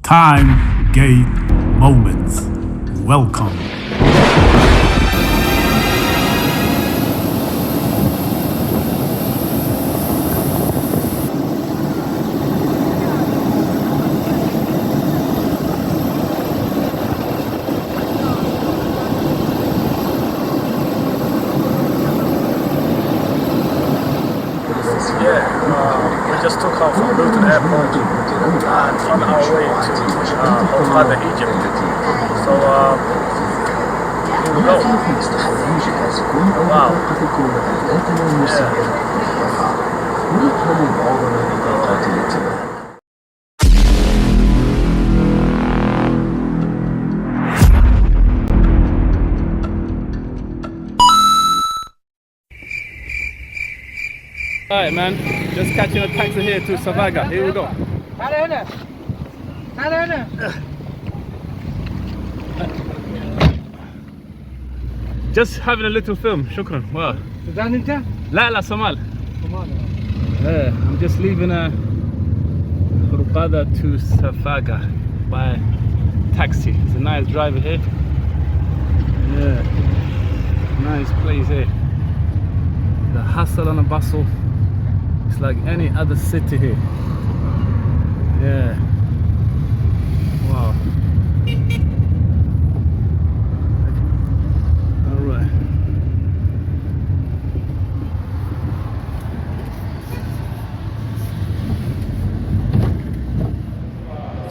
Time Gate Moments. Welcome. We just took off from Luton Airport and on our way to Hurghada, Egypt. So here we go. Wow. Alright man, just catching a taxi here to Savaga. Here we go. Just having a little film. Shukran. Wow. لا لا Somal. I'm just leaving Hurghada to Savaga by taxi. It's a nice drive here. Yeah. Nice place here. The hustle and the bustle. It's like any other city here. Yeah. Wow. Alright.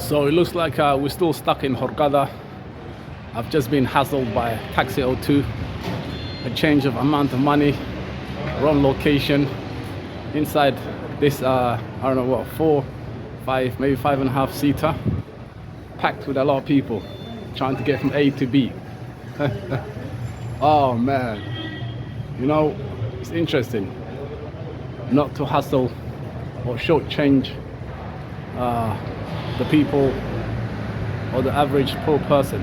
So it looks like we're still stuck in Hurghada. I've just been hassled by Taxi O2. A change of amount of money, wrong location. Inside this, I don't know what, 4, 5, maybe 5.5 seater, packed with a lot of people trying to get from A to B. Oh man, you know, it's interesting not to hustle or shortchange the people or the average poor person.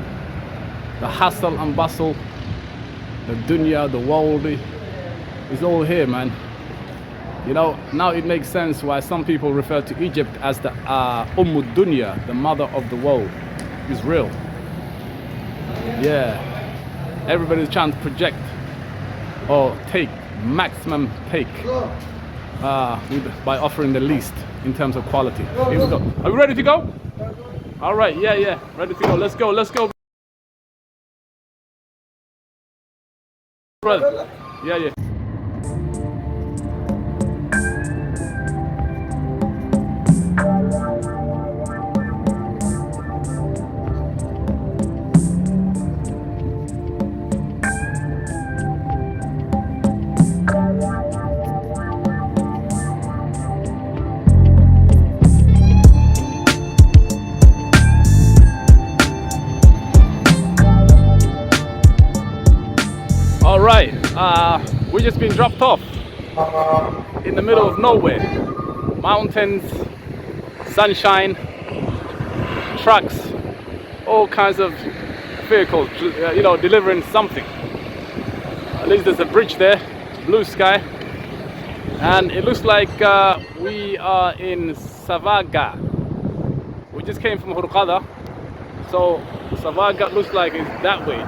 The hustle and bustle, the dunya, the world is all here, man. You know, now it makes sense why some people refer to Egypt as the Dunya, the mother of the world. It's real. Yeah. Everybody's trying to project or take maximum take by offering the least in terms of quality. Here we go. Are we ready to go? All right. Yeah. Ready to go. Let's go. Brother. Yeah. Alright, we just been dropped off in the middle of nowhere. Mountains, sunshine, trucks, all kinds of vehicles, you know, delivering something. At least there's a bridge there, blue sky, and it looks like we are in Savaga. We just came from Hurghada, so Savaga looks like it's that way.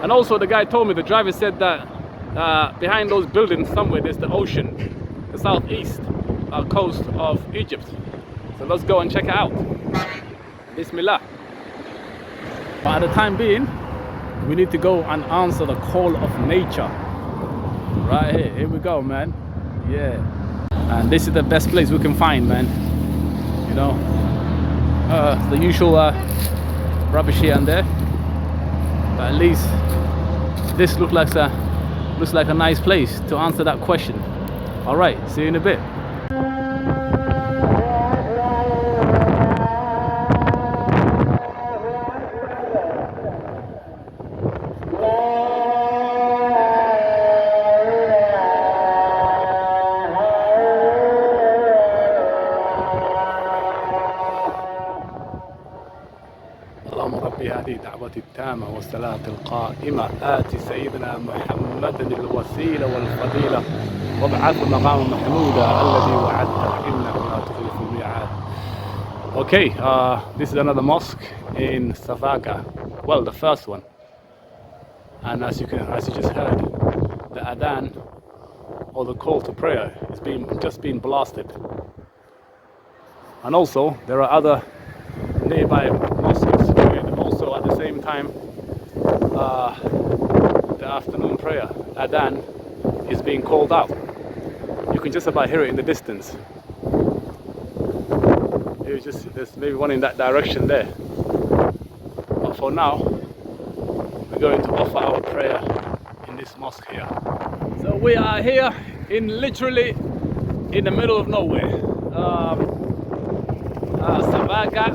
And also the guy told me, the driver said that behind those buildings somewhere there's the ocean, the southeast coast of Egypt. So let's go and check it out. Bismillah. But at the time being, we need to go and answer the call of nature. Right here we go, man. Yeah. And this is the best place we can find, man. You know, the usual rubbish here and there. But at least this looks like a nice place to answer that question. All right, see you in a bit. اللهم رب هذه دعوة التامة والصلاة القائمة آت سيدنا محمد الوسيلة والفضيلة وابعث مقام محمودا الذي وعدته إنك لا تخلف الميعاد. Okay, this is another mosque in Savaga. Well, the first one. And as you just heard, the adhan or the call to prayer is just being blasted. And also there are other nearby mosques doing also at the same time the afternoon prayer. Adhan is being called out. You can just about hear it in the distance. There's maybe one in that direction there. But for now, we're going to offer our prayer in this mosque here. So we are here literally in the middle of nowhere. Savaga,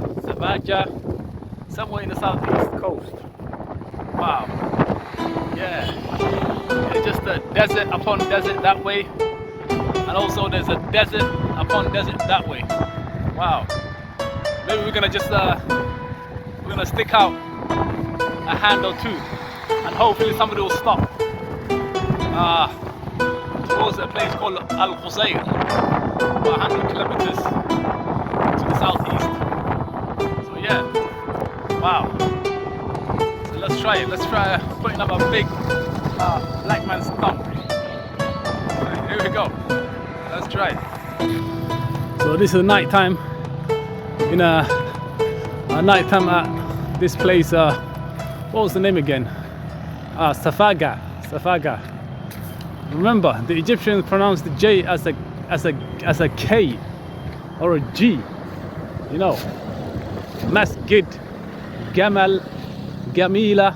somewhere in the southeast coast. Wow. Yeah. It's just a desert upon desert that way. And also there's a desert upon desert that way. Wow. Maybe we're gonna just we're gonna stick out a hand or two and hopefully somebody will stop towards a place called Al Qusayr, about 100 kilometers to the southeast. So yeah, wow. So let's try it. Let's try putting up a big black man's thumb. Here we go. Let's try it. So this is night time. In a night time at this place. What was the name again? Safaga. Remember, the Egyptians pronounced the J as a K or a G. You know, Masjid, Gamal, Gamila.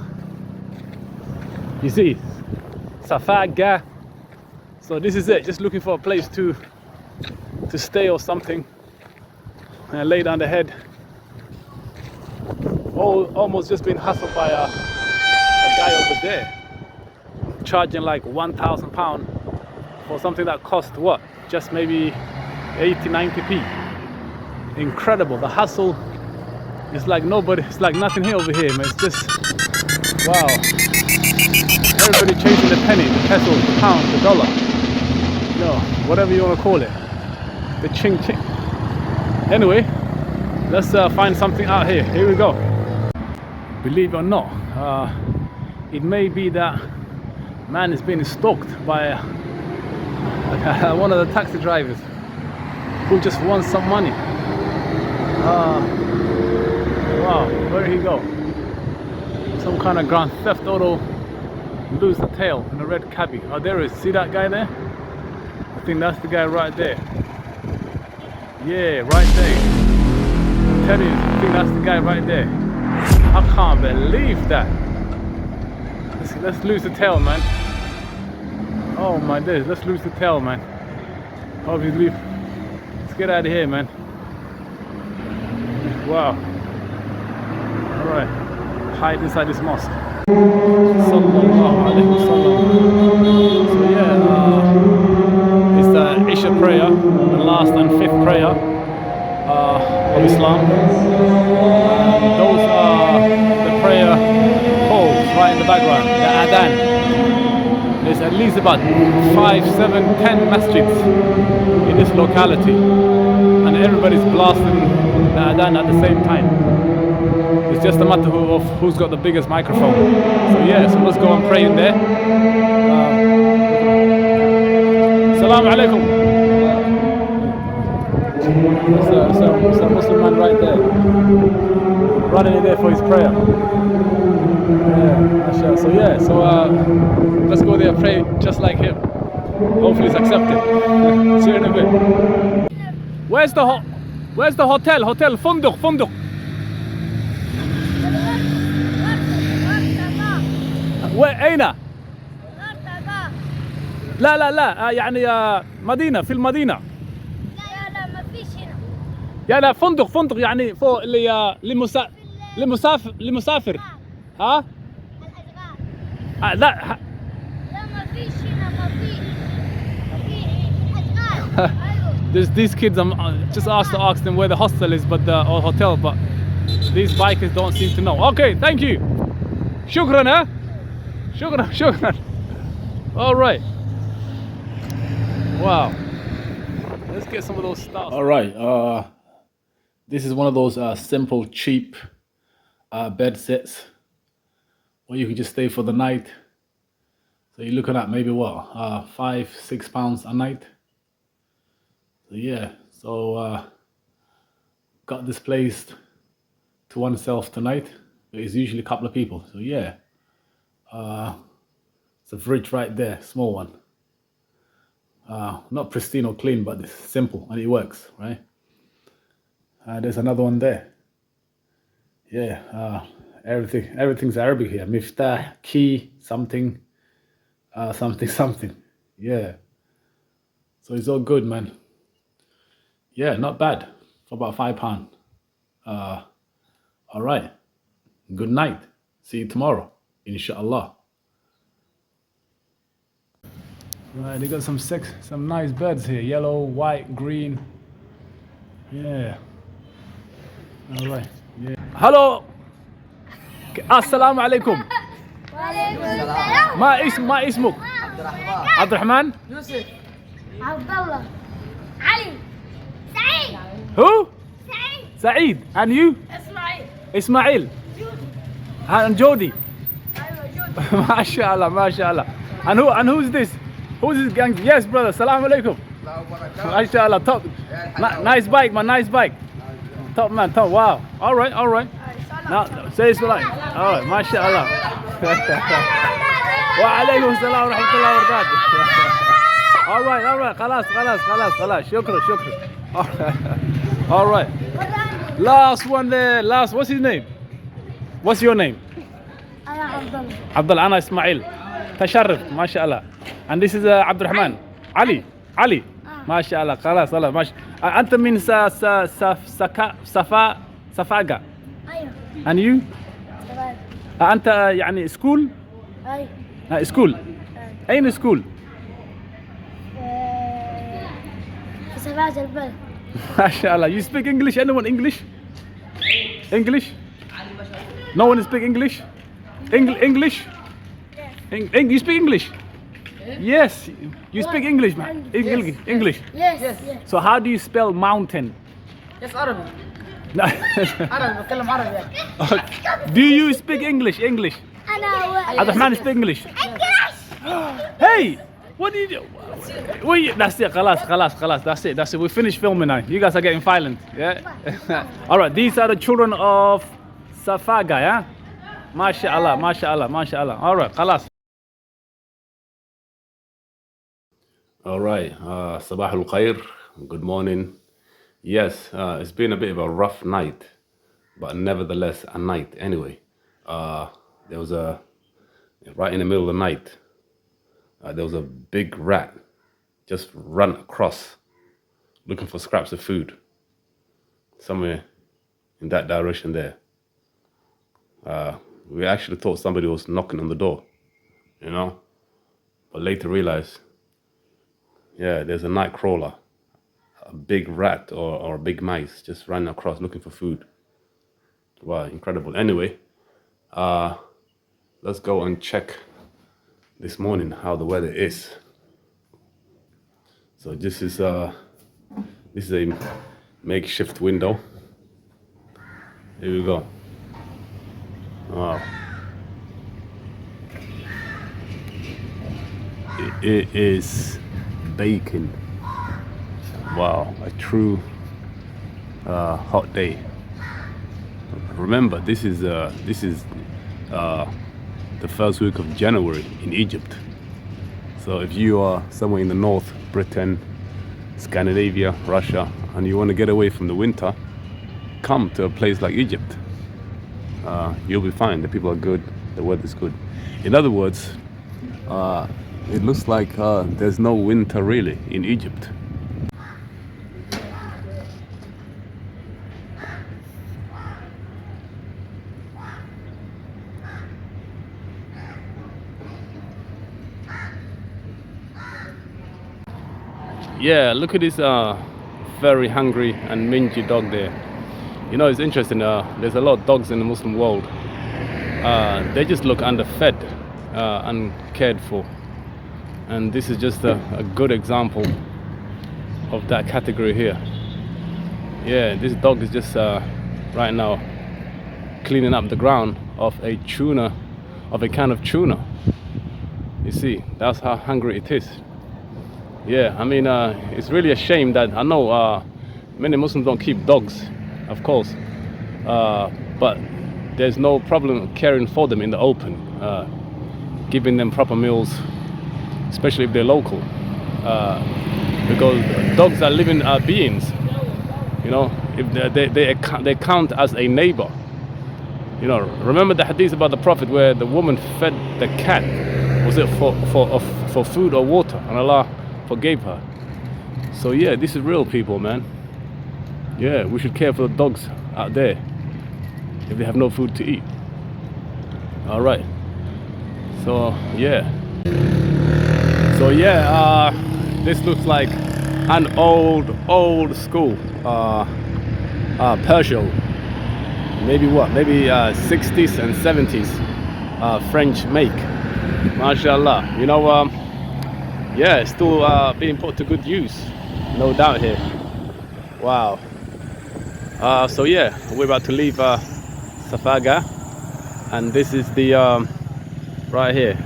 You see, Safaga. So this is it. Just looking for a place to stay or something, and lay down the head. Almost just been hustled by a guy over there, charging like £1,000 for something that cost what? Just maybe 80-90p. Incredible. The hustle is like nobody. It's like nothing here over here, man. It's just wow. Everybody chasing the penny, the peso, the pound, the dollar. No, whatever you want to call it. The ching ching. Anyway, let's find something out here. Here we go. Believe it or not, it may be that man is being stalked by one of the taxi drivers who just wants some money. Wow, where did he go? Some kind of Grand Theft Auto, lose the tail in a red cabbie. Oh, there is. See that guy there? I think that's the guy right there. Yeah, right there. I'm telling you, I think that's the guy right there. I can't believe that. Let's lose the tail, man. Oh my days, let's lose the tail, man. Obviously, let's get out of here, man. Wow. Alright, hide inside this mosque. Sallallahu alaihi wasallam. So yeah, it's the Isha prayer, the last and fifth prayer of Islam. Those are the prayer calls right in the background, the adhan. There's at least about 5, 7, 10 masjids in this locality, and everybody's blasting the adhan at the same time. It's just a matter of who's got the biggest microphone. So yeah, so let's go and pray in there. Assalamu alaikum. There's a Muslim man right there, running in there for his prayer. Yeah, so yeah, let's go there and pray just like him. Hopefully it's accepted. See you in a bit. Where's the hotel? Hotel, فندق. أين؟ لا يعني مدينة في المدينة. لا ما فيش هنا. يعني فندق يعني فوق لمسافر. ها؟ الأشغال. لا ما فيش هنا ما في أشغال. These kids, I'm just asked to ask them where the hostel is, or hotel, but these bikers don't seem to know. Okay, thank you. Shukran, huh? Shukran. All right. Wow. Let's get some of those stars. All right. This is one of those simple, cheap bed sets where you can just stay for the night. So you're looking at maybe what, £5-6 a night. So yeah, so got this placed to oneself tonight. It's usually a couple of people. So yeah, it's a fridge right there, small one. Not pristine or clean, but it's simple and it works, right? There's another one there. Yeah, everything's Arabic here. Miftah, key, something, something. Yeah. So it's all good, man. Yeah, not bad for about £5. All right. Good night. See you tomorrow, inshallah. Right, they got some nice beds here. Yellow, white, green. Yeah. All right. Yeah. Hello. Assalamu alaikum. وعليكم السلام. ما اسمك؟ عبد الرحمن. يوسف. عبد الله. علي. سعيد. Who? سعيد. Saeed. And you? اسماعيل. Ismail. And Jody. ايوه جود. MashaAllah, MashaAllah. And who's this? Who's this gang? Yes, brother. Salaam alaikum. MashaAllah. Top. Nice bike, man. Nice bike. Top man. Top. Wow. All right. Now say it's right. All right. MashaAllah. Wa alaikum salam wa rahmatullahi wa barakatuh. All right. خلاص. Shukran. All right. Last one there. What's his name? What's your name? انا عبد الله. Abdullah, Ana Ismail. Tasharruf, MashaAllah. And this is Abdul Rahman. Ali. MashaAllah. خلاص. أنت من سفاقة. ايوه. And you? تمام. أنت يعني school? ايوه. School. أين school? في سفاجة البلد. MashaAllah. You speak English? Anyone English? No one speak English? English? You speak English? Yes. You speak English, man. English. Yes. So how do you spell mountain? يس عربي عربي بتكلم عربي يعني. Do you speak English? انا عبد الرحمن speak English. Hey, what do you do? That's it. خلاص. That's it. We finished filming now. You guys are getting violent. Yeah. All right. These are the children of Safaga. Yeah. MashaAllah. All right. خلاص. All right. Sabah al khair. Good morning. Yes, it's been a bit of a rough night, but nevertheless a night anyway. There was right in the middle of the night, there was a big rat just run across looking for scraps of food somewhere in that direction there. We actually thought somebody was knocking on the door, but later realized, yeah, there's a night crawler, a big rat or a big mice just running across looking for food. Wow, incredible. Anyway, let's go and check this morning how the weather is. So this is a makeshift window. Here we go. Wow. It is baking. Wow, a true hot day. Remember, this is the first week of January in Egypt. So if you are somewhere in the north, Britain, Scandinavia, Russia, and you want to get away from the winter, come to a place like Egypt. You'll be fine. The people are good. The weather's good. In other words, it looks like there's no winter really in Egypt. Yeah, look at this very hungry and mangy dog there. It's interesting, there's a lot of dogs in the Muslim world. They just look underfed and cared for. And this is just a good example of that category here. Yeah, this dog is just right now cleaning up the ground of a tuna, of a can of tuna. You see, that's how hungry it is. Yeah, I mean, it's really a shame that I know many Muslims don't keep dogs, of course, but there's no problem caring for them in the open, giving them proper meals, especially if they're local, because dogs are living beings. You know, if they count as a neighbor. You know, remember the hadith about the Prophet where the woman fed the cat, was it for food or water, and Allah forgave her. So yeah, this is real, people, man. Yeah, we should care for the dogs out there if they have no food to eat. All right. So yeah, this looks like an old school Peugeot. Maybe 60s and 70s French make. MashaAllah. You know, yeah, still being put to good use, no doubt here. Wow. So yeah, we're about to leave Safaga, and this is the right here.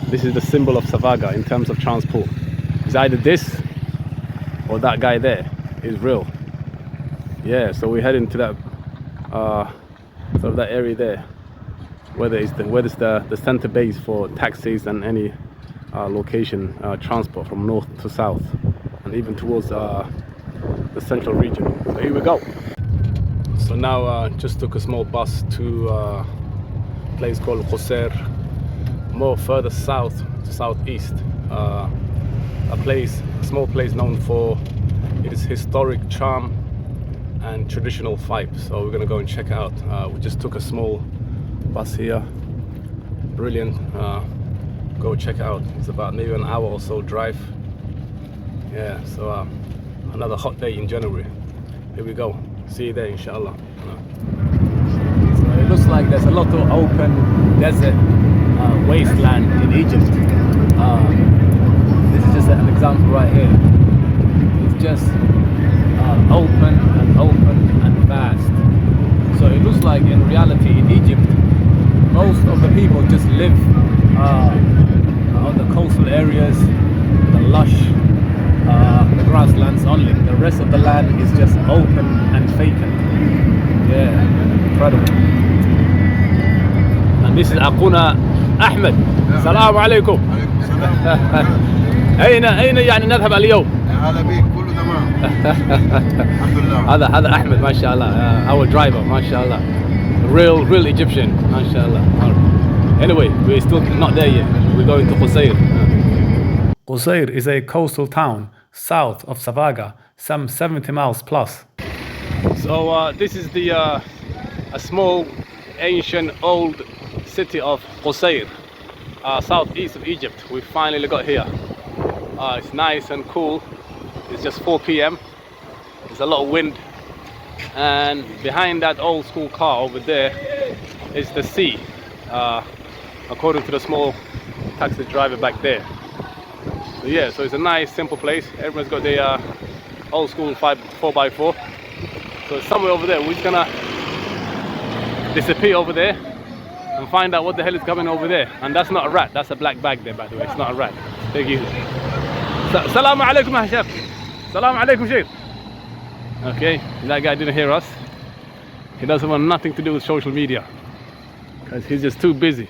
This is the symbol of Safaga in terms of transport. It's either this or that guy there is real. Yeah, so we're heading to that sort of that area there, where there's the center base for taxis and any location transport from north to south, and even towards the central region. So here we go. So now just took a small bus to a place called Qusair, more further south to southeast. A small place known for its historic charm and traditional vibe. So we're gonna go and check it out. We just took a small bus here. Brilliant. Go check it out. It's about maybe an hour or so drive. Yeah, so another hot day in January. Here we go. See you there, inshallah. So it looks like there's a lot of open desert wasteland in Egypt. This is just an example right here. It's just open and vast. So it looks like in reality in Egypt, most of the people just live on the coastal areas, the lush, the grasslands only. The rest of the land is just open and vacant. Yeah, incredible. And this is أخونا أحمد. السلام عليكم. أين يعني نذهب اليوم؟ هلا بيك كله تمام. الحمد لله. هذا أحمد ما شاء الله, our driver ما شاء الله, real Egyptian ما شاء الله. Anyway, we're still not there yet. We're going to Qusair. Qusair is a coastal town south of Safaga, some 70 miles plus. So this is the a small ancient old city of Qusair, southeast of Egypt. We finally got here. It's nice and cool. It's just 4 p.m. There's a lot of wind, and behind that old school car over there is the sea, according to the small taxi driver back there. So yeah, so it's a nice simple place. Everyone's got their old school 4x4. So it's somewhere over there. We're just gonna disappear over there and find out what the hell is coming over there. And that's not a rat, that's a black bag there, by the way. It's not a rat. Take it easy. Salaam alaikum, Hashab. Salaam alaikum, Sheikh. Okay, that guy didn't hear us. He doesn't want nothing to do with social media because he's just too busy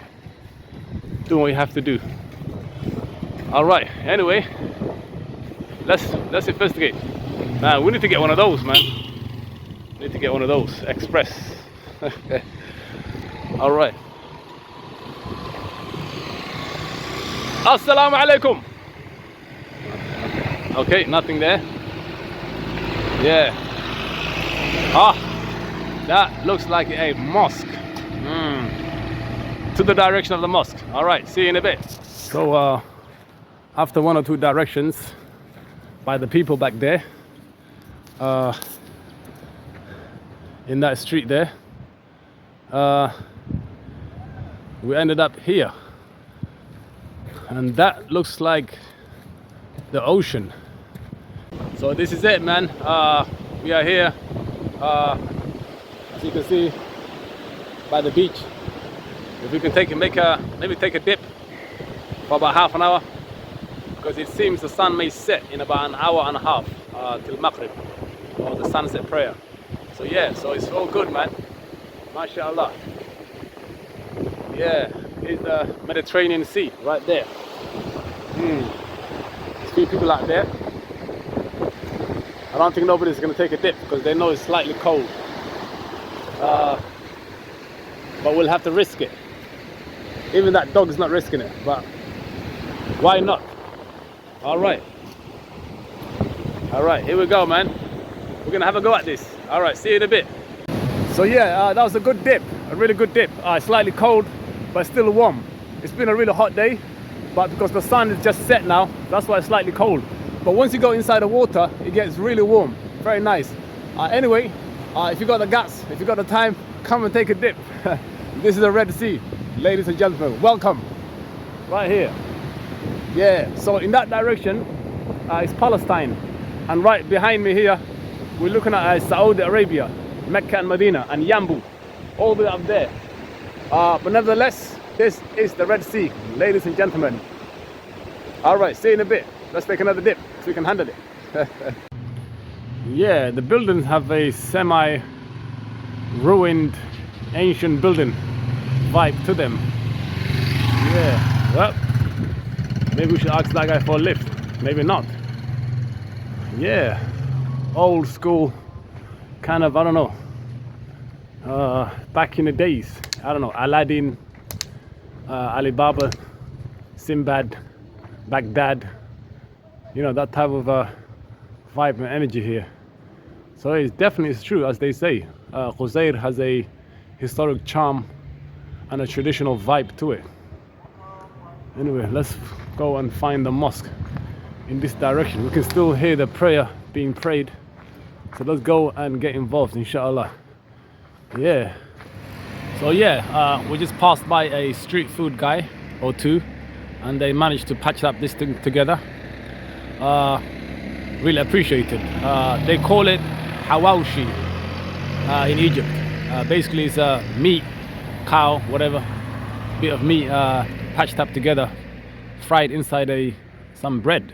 doing what you have to do. All right, anyway, let's investigate. Man, we need to get one of those, man. We need to get one of those express. All right. Assalamu alaikum. Okay, nothing there. Yeah. That looks like a mosque. To the direction of the mosque. All right, see you in a bit. So after 1 or 2 directions by the people back there, in that street there, we ended up here, and that looks like the ocean. So this is it, man. We are here, as you can see, by the beach. If we can maybe take a dip for about half an hour, because it seems the sun may set in about an hour and a half till Maghrib, or the sunset prayer. So yeah, so it's all good, man. MashaAllah. Yeah, here's the Mediterranean Sea right there. There's a few people out there. I don't think nobody's going to take a dip because they know it's slightly cold. But we'll have to risk it. Even that dog's not risking it, but why not? Alright, here we go, man. We're gonna have a go at this. Alright, see you in a bit. So yeah, that was a good dip, a really good dip. Slightly cold, but still warm. It's been a really hot day, but because the sun is just set now, that's why it's slightly cold. But once you go inside the water, it gets really warm. Very nice. Anyway, if you got the guts, if you got the time, come and take a dip. This is the Red Sea, ladies and gentlemen. Welcome, right here. Yeah, so in that direction is Palestine, and right behind me here we're looking at Saudi Arabia, Mecca and Medina, and Yambu, all the way up there. But nevertheless, this is the Red Sea, ladies and gentlemen. Alright, see you in a bit. Let's take another dip so we can handle it. Yeah, the buildings have a semi-ruined ancient building vibe to them. Yeah, well, maybe we should ask that guy for a lift. Maybe not. Yeah, old school kind of, I don't know, back in the days, I don't know, Aladdin, Alibaba, Sinbad, Baghdad, you know, that type of vibe and energy here. So it's definitely true, as they say, Qusair has a historic charm and a traditional vibe to it. Anyway, let's go and find the mosque in this direction. We can still hear the prayer being prayed, so let's go and get involved, inshallah. Yeah, so yeah, we just passed by a street food guy or two, and they managed to patch up this thing together. Really appreciate it. They call it hawashi in Egypt. Basically it's meat, cow, whatever, bit of meat patched up together, fried inside some bread.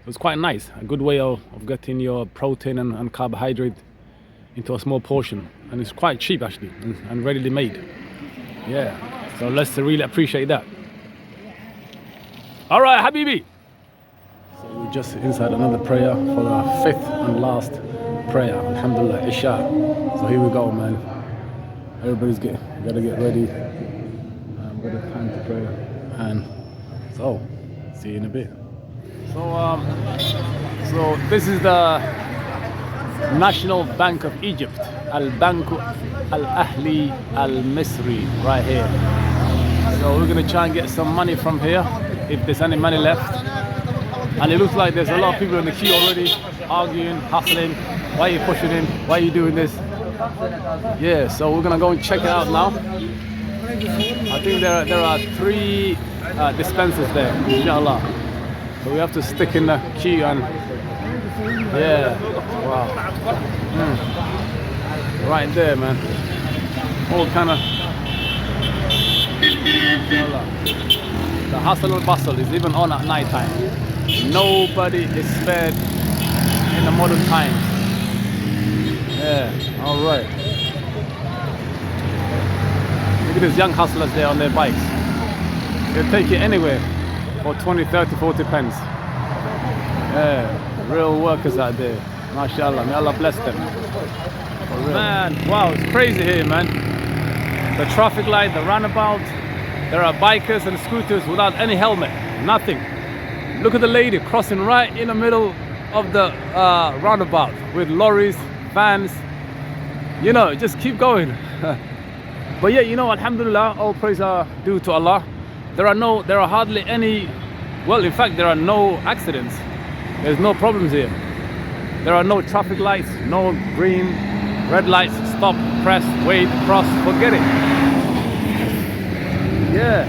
It's quite nice, a good way of getting your protein and carbohydrate into a small portion, and it's quite cheap actually, and readily made. Yeah, so let's really appreciate that. All right, Habibi. So we're just inside another prayer for the 5th and last prayer, Alhamdulillah, Isha. So here we go, man. Everybody's gotta get ready. Got a time to pray, and so see you in a bit. So this is the National Bank of Egypt, Al-Banku Al-Ahli Al-Misri, right here. So we're gonna try and get some money from here, if there's any money left. And it looks like there's a lot of people in the queue already, arguing, hustling. Why are you pushing in? Why are you doing this? Yeah, so we're gonna go and check it out now. I think there are 3 dispensers there, inshallah. So we have to stick in the queue and yeah, wow. Right there, man. All kind of the hustle and bustle is even on at night time. Nobody is spared in the modern time. Yeah, all right. Look at these young hustlers there on their bikes. They'll take it anywhere for 20, 30, 40 pence. Yeah, real workers out there. MashaAllah, may Allah bless them. Man, wow, it's crazy here, man. The traffic light, the roundabout. There are bikers and scooters without any helmet, nothing. Look at the lady crossing right in the middle of the roundabout with lorries, vans. You know, just keep going. But yeah, you know, alhamdulillah, all praise are due to Allah. There are hardly any, well, in fact, there are no accidents. There's no problems here. There are no traffic lights, no green, red lights, stop, press, wait, cross, forget it. Yeah.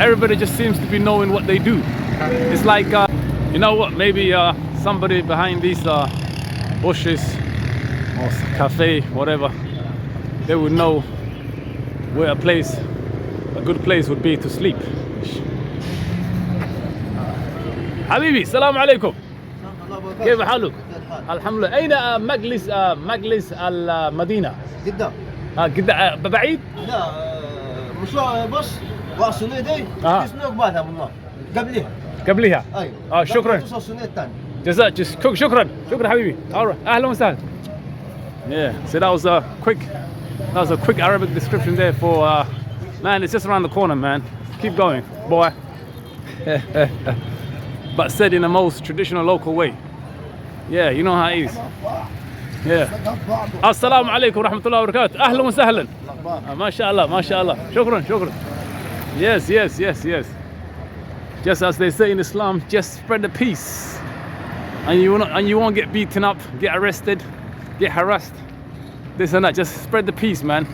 Everybody just seems to be knowing what they do. It's like, you know what, maybe somebody behind these bushes or cafe, whatever, they would know where a good place would be to sleep. حبيبي السلام عليكم. كيف حالك؟ الحمد لله. أين مجلس المدينة؟ جدة. جدة بعيد؟ لا مش بص وصليدي تسنوك بعدها والله قبلها. ايوه. شكرا. توصل السنة الثانية. جزاك شكرا حبيبي. أهلا وسهلا. Yeah, so that was a quick Arabic description there for man, it's just around the corner, man. Keep going, boy. But said in the most traditional local way. Yeah, you know how it is. Yeah. Assalamu alaikum wa rahmatullahi wa barakatuh. Ahlan wa sahlan. MashaAllah. Shukran. Yes. Just as they say in Islam, just spread the peace. And you won't get beaten up, get arrested, get harassed, this and that. Just spread the peace, man.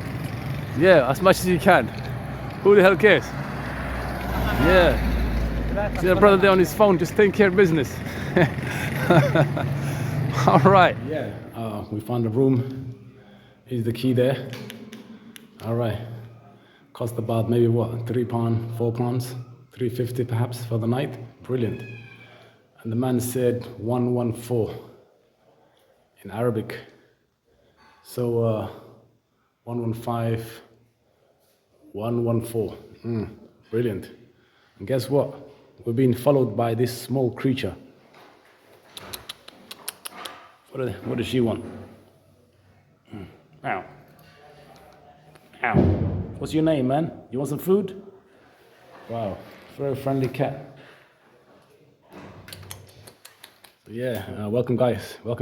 Yeah, as much as you can. Who the hell cares? Yeah. See the brother there on his phone, just taking care of business. All right. Yeah. We found a room. Here's the key there. All right. Cost about maybe what, £3, £4, £3.50 perhaps for the night. Brilliant. And the man said 114 in Arabic. So 115, 114. Brilliant. And guess what? We're being followed by this small creature. What does she want? Ow. What's your name, man? You want some food? Wow, very friendly cat. So yeah, welcome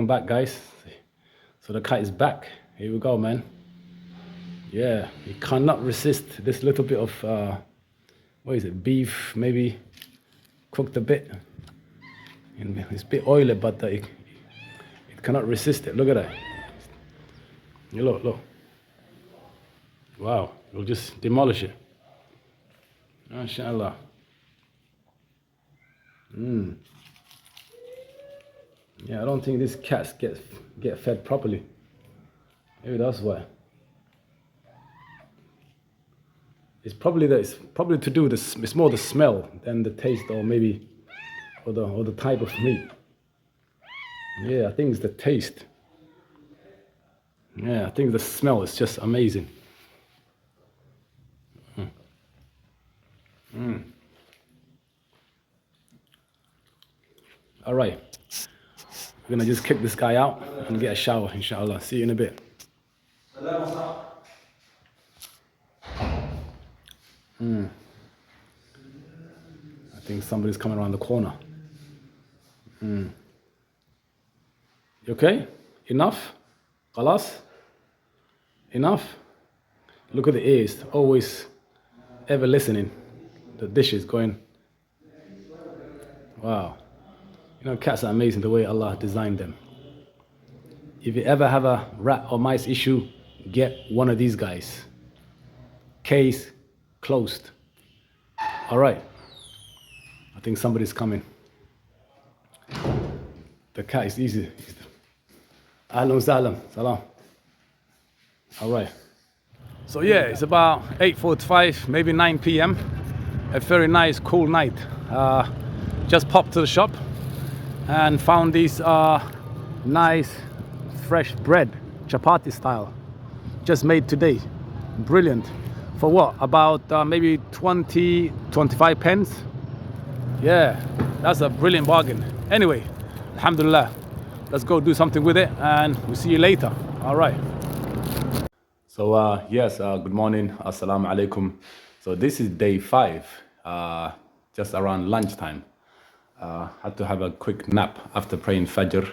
back, guys. So the cat is back. Here we go, man. Yeah, you cannot resist this little bit of what is it? Beef, maybe cooked a bit. It's a bit oily, but it cannot resist it. Look at that. You look. Wow, it'll just demolish it. MashaAllah. Yeah, I don't think these cats get fed properly. Maybe that's why. It's probably to do with it's more the smell than the taste, or maybe or the type of meat. Yeah, I think it's the taste. Yeah, I think the smell is just amazing. All right, we're gonna just kick this guy out and get a shower, inshallah. See you in a bit. I think somebody's coming around the corner. You okay? Enough? Khalas? Enough? Look at the ears, always ever listening. The dishes going. Wow. You know, cats are amazing the way Allah designed them. If you ever have a rat or mice issue, get one of these guys. Case closed. All right. I think somebody's coming. The cat is easy. Ahlan salam. Salam. All right. So yeah, it's about 8:45, maybe 9 p.m. A very nice, cool night. Just popped to the shop and found these nice, fresh bread, chapati style, just made today. Brilliant. For what? About maybe 20, 25 pence. Yeah, that's a brilliant bargain. Anyway, alhamdulillah, let's go do something with it, and we'll see you later. All right. So yes, good morning, assalamu alaikum. So this is day 5, just around lunchtime. Had to have a quick nap after praying Fajr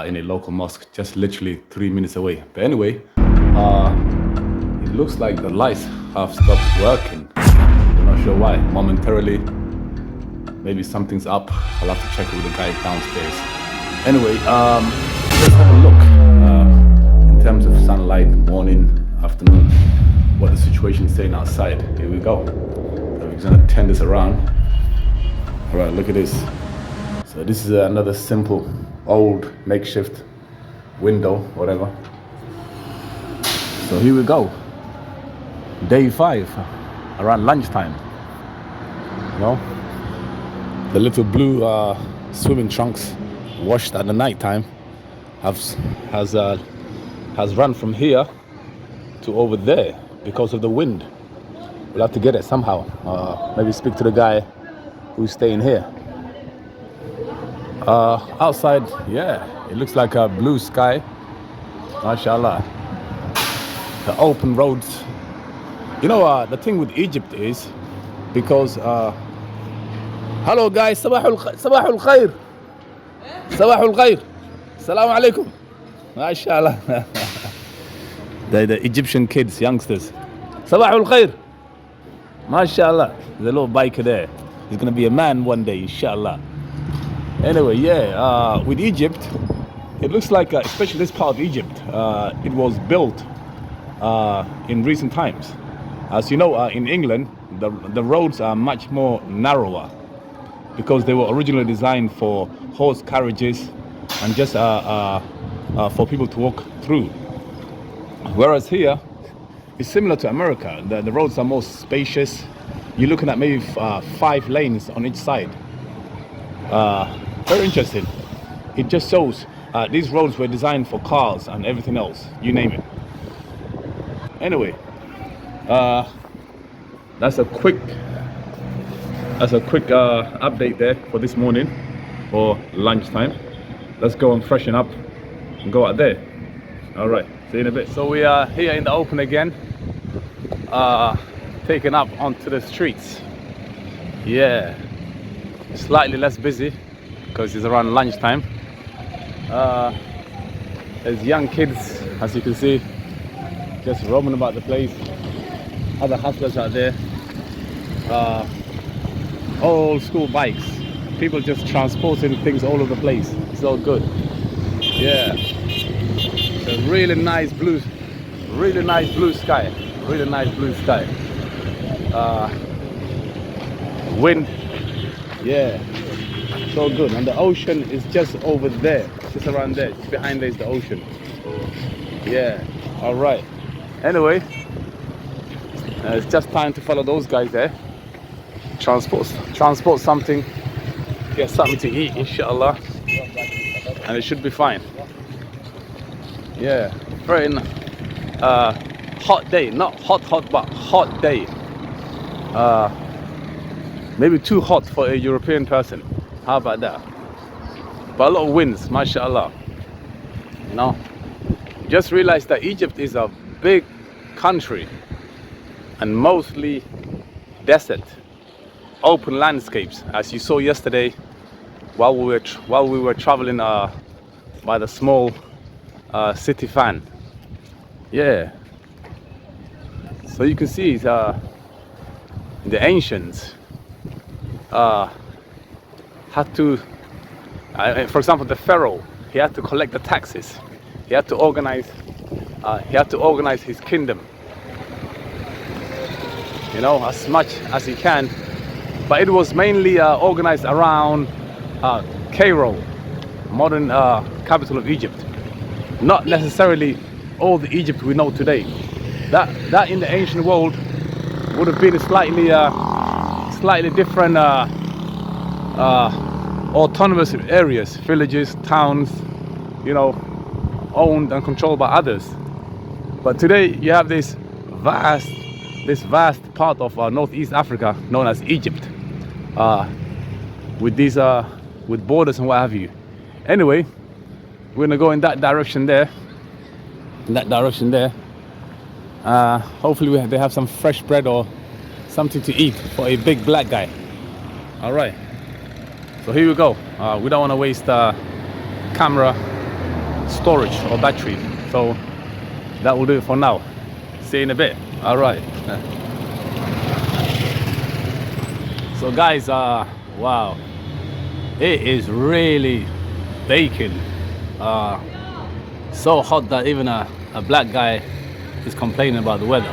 in a local mosque, just literally 3 minutes away. But anyway, it looks like the lights have stopped working. I'm not sure why. Momentarily, maybe something's up. I'll have to check with the guy downstairs. Anyway, let's have a look in terms of sunlight, morning, afternoon, what the situation is saying outside. Here we go. So we're gonna turn this around. All right, look at this. So this is another simple, old, makeshift window, whatever. So here we go. Day 5, around lunchtime. You know, the little blue swimming trunks washed at the night time has run from here to over there because of the wind. We'll have to get it somehow. Maybe speak to the guy who's staying here. Outside, yeah, it looks like a blue sky. MashaAllah. The open roads. You know, the thing with Egypt is because hello guys, sabahul khair. Sabahul khair. Assalamu alaikum. MashaAllah. The Egyptian kids, youngsters. Sabahul khair. MashaAllah. There's a little biker there. He's gonna be a man one day, inshallah. Anyway, yeah, with Egypt, it looks like, especially this part of Egypt, it was built in recent times. As you know, in England, the roads are much more narrower because they were originally designed for horse carriages and just for people to walk through. Whereas here, it's similar to America. The roads are more spacious. You're looking at maybe 5 lanes on each side. Very interesting. It just shows these roads were designed for cars and everything else, you name it. Anyway, that's a quick update there for this morning or lunchtime. Let's go and freshen up and go out there. All right, see you in a bit. So we are here in the open again, taking up onto the streets. Yeah, slightly less busy because it's around lunchtime. There's young kids, as you can see, just roaming about the place. Other hustlers out there. Old school bikes. People just transporting things all over the place. It's all good. Yeah. It's a really nice blue sky. Really nice blue sky. Wind. Yeah. It's all good. And the ocean is just over there. Just around there. Just behind there is the ocean. Yeah. All right. Anyway, it's just time to follow those guys there. Transport something, get something to eat, inshallah, and it should be fine. Yeah, very hot day, not hot, but hot day. Maybe too hot for a European person. How about that? But a lot of winds, mashallah. You know, just realized that Egypt is a big country and mostly desert, open landscapes, as you saw yesterday while we were traveling by the small city van. Yeah, so you can see the ancients had to, for example, the pharaoh, he had to collect the taxes. He had to organize his kingdom, you know, as much as he can. But it was mainly organized around Cairo, modern capital of Egypt. Not necessarily all the Egypt we know today. That in the ancient world would have been a slightly different autonomous areas, villages, towns, you know, owned and controlled by others. But today you have this vast part of Northeast Africa known as Egypt, with these with borders and what have you. Anyway, we're gonna go in that direction there. Hopefully they have some fresh bread or something to eat for a big black guy. All right, so here we go. We don't want to waste camera storage or battery, so that will do it for now. See you in a bit. All right. So guys, wow, it is really baking. So hot that even a black guy is complaining about the weather.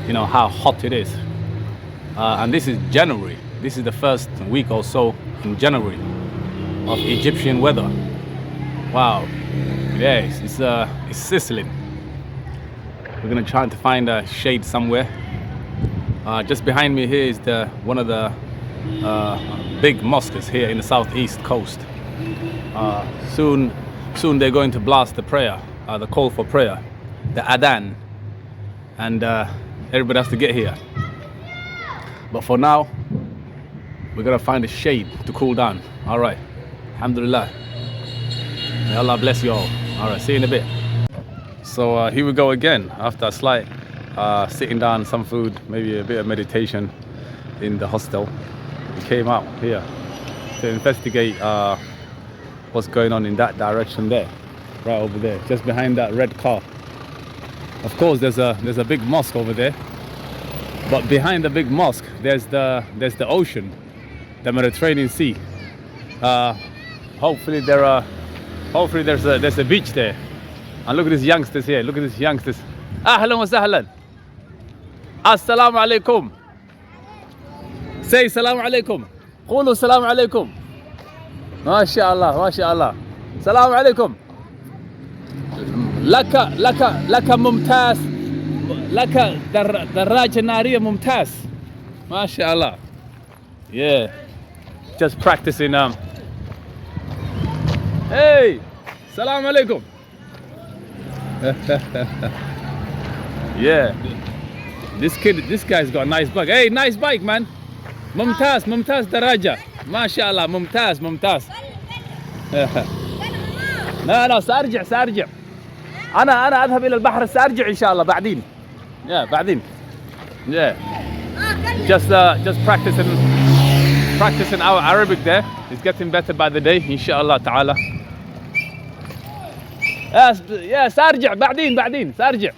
You know how hot it is. And this is January. This is the first week or so in January of Egyptian weather. Wow. Yes, it's sizzling. We're gonna try to find a shade somewhere. Just behind me here is one of the big mosques here in the southeast coast. Soon they're going to blast the prayer, the call for prayer, the adhan, and everybody has to get here. But for now, we're gonna find a shade to cool down. All right, alhamdulillah. May Allah bless you all. All right, see you in a bit. So here we go again after a slight sitting down, some food, maybe a bit of meditation in the hostel. We came out here to investigate what's going on in that direction there, right over there, just behind that red car. Of course, there's a big mosque over there, but behind the big mosque, there's the ocean, the Mediterranean Sea. Hopefully there's a beach there. And look at these youngsters here. Look at these youngsters. Ahlan wa sahlan. Assalamu alaikum. Say salamu alaikum. Qulu salamu alaikum. MashaAllah, MashaAllah. Salamu alaikum. Laka mumtaz. Laka daraja nariya mumtaz. MashaAllah. Yeah. Just practicing. Hey. Salamu alaikum. Yeah, this guy's got a nice bike. Hey, nice bike, man. Mumtaz daraja. MashaAllah, mumtaz. لا سأرجع. أنا أذهب إلى البحر سأرجع إن شاء الله بعدين. Yeah, بعدين. Yeah. Just practicing our Arabic there. It's getting better by the day, inshallah ta'ala. يا سأرجع بعدين سأرجع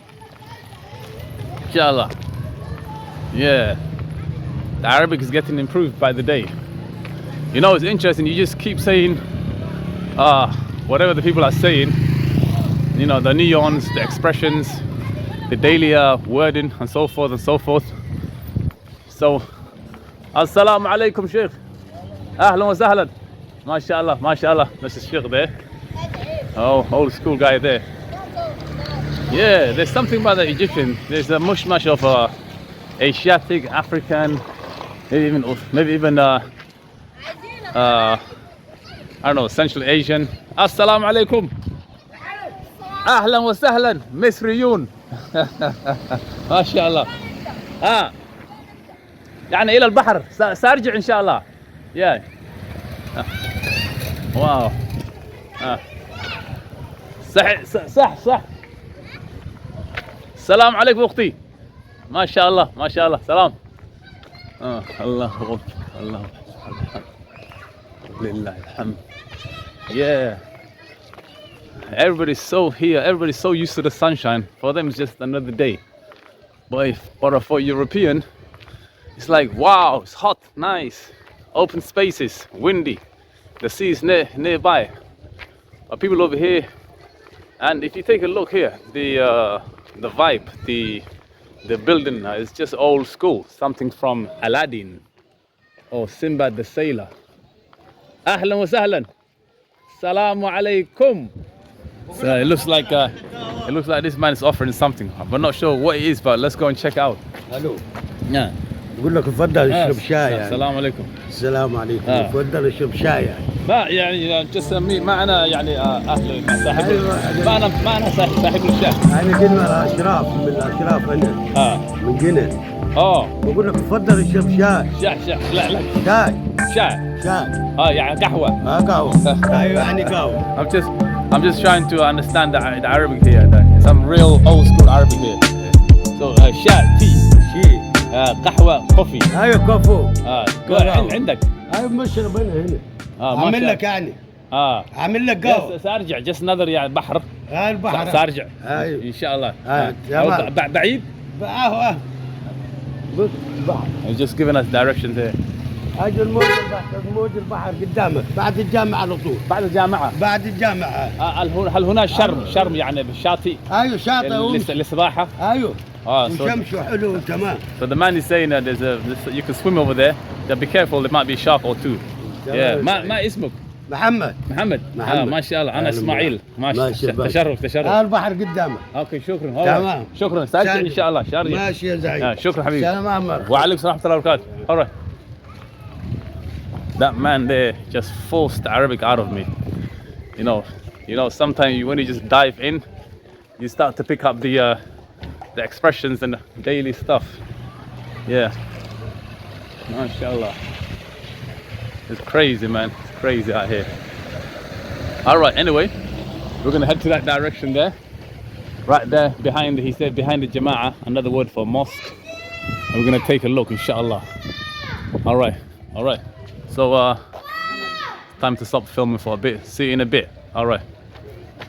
إن شاء الله. Yeah, the Arabic is getting improved by the day. You know, it's interesting, you just keep saying whatever the people are saying, you know, the neons, the expressions, the daily wording and so forth and so forth. So Assalamu alaikum Sheikh. Ahlan wa sahlan. MashaAllah. This is Sheikh there. Oh, old school guy there. Yeah, there's something about the Egyptian. There's a mushmash of Asiatic, African, maybe even I don't know, Central Asian. Assalamu alaikum. Ahlan wa sahlan, Misriyun. MashaAllah. يعني إلى البحر سأرجع إن شاء الله. Yeah. Wow. صح. السلام عليكم أختي. ما شاء الله. سلام. الله لله الحمد. Yeah. Everybody's so here. Everybody's so used to the sunshine. For them, it's just another day. But for European, it's like, wow, it's hot, nice, open spaces, windy. The sea is nearby. But people over here, and if you take a look here, the vibe, the building is just old school, something from Aladdin or Sinbad the Sailor. Ahlan wa sahlan. Salamu alaikum. So it looks like this man is offering something. I'm not sure what it is, but let's go and check it out. الو Yeah. بقول لك تفضل اشرب شاي يعني. السلام عليكم. السلام عليكم. تفضل اشرب شاي يعني. ما يعني just ما انا يعني اهل صاحب ما انا صاحب الشاي. انا كلمه الاشراف من الاشراف انا. من جنن. بقول لك تفضل اشرب شاي. شاي لا شاي. يعني قهوه. قهوه. ايوه يعني قهوه. I'm just trying to understand the Arabic here. Some real old school Arabic here. So شاي tea. قهوة كوفي. ايوه كوفو. عندك. ايوه مشرب هنا. عامل لك يعني. عامل لك قهوة. سأرجع just another يعني بحر. البحر. سأرجع. ايوه. إن شاء الله. بعيد؟ قهوة. بص البحر. He's just giving us directions here. اجل موج البحر قدامك بعد الجامعة على طول. بعد الجامعة. هل هنا شرم يعني بالشاطئ؟ ايوه شاطئ للسباحة. ايوه. وشمس وحلو تمام. So the man is saying that you can swim over there. Be careful, there might be a shark or two. Yeah. ما اسمك؟ محمد محمد محمد. ما شاء الله انا أهلا اسماعيل ماشي ماشي باشا. تشرف تشرف البحر قدامك. اوكي شكرا تمام. شكرا سألت ان شاء الله شارجة ماشي يا زعيم. شكرا حبيبي سلام أحمد. وعليكم السلام ورحمة الله وبركاته. All right. That man there just forced the Arabic out of me. You know. Sometimes when you just dive in, you start to pick up the expressions and the daily stuff. Yeah. MashaAllah. It's crazy, man. It's crazy out here. All right. Anyway, we're gonna head to that direction there. Right there behind. He said behind the Jama'ah, another word for mosque. And we're gonna take a look, inshallah. All right. All right. So time to stop filming for a bit. See you in a bit. All right.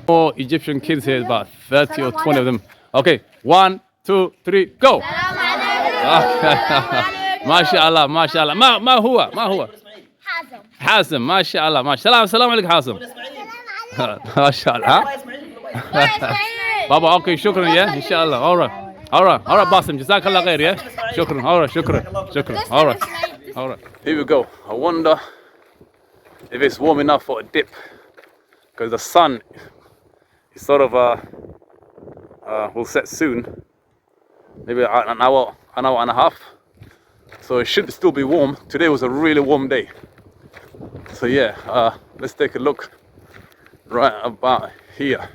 More Egyptian kids here, about 30 or 20 of them. Okay, 1, 2, 3, go. MashaAllah, MashaAllah. ما هو حازم حازم ما شاء الله ما شاء الله. السلام عليكم حازم. ما شاء الله. ها بابا اوكي شكرا يا ان شاء الله. All right باسم جزاك الله خير يا شكرا. All right شكرا. All right, here we go. I wonder if it's warm enough for a dip, because the sun is sort of will set soon, maybe an hour and a half, so it should still be warm. Today was a really warm day, so yeah, let's take a look right about here.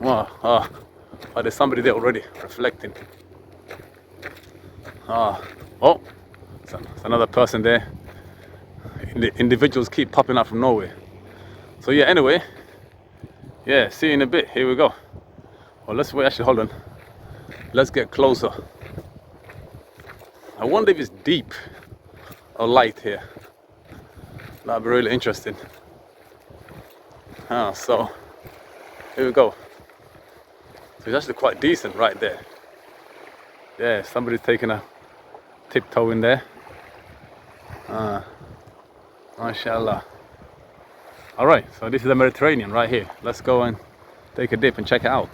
Wow, there's somebody there already reflecting. Oh, it's another person there. Individuals keep popping up from nowhere. So yeah, anyway, yeah, see you in a bit. Here we go. Well, let's wait. Actually, hold on. Let's get closer. I wonder if it's deep or light here. That'd be really interesting. So here we go. So it's actually quite decent right there. Yeah, somebody's taking a tiptoe in there. MashaAllah. All right, so this is the Mediterranean right here. Let's go and take a dip and check it out.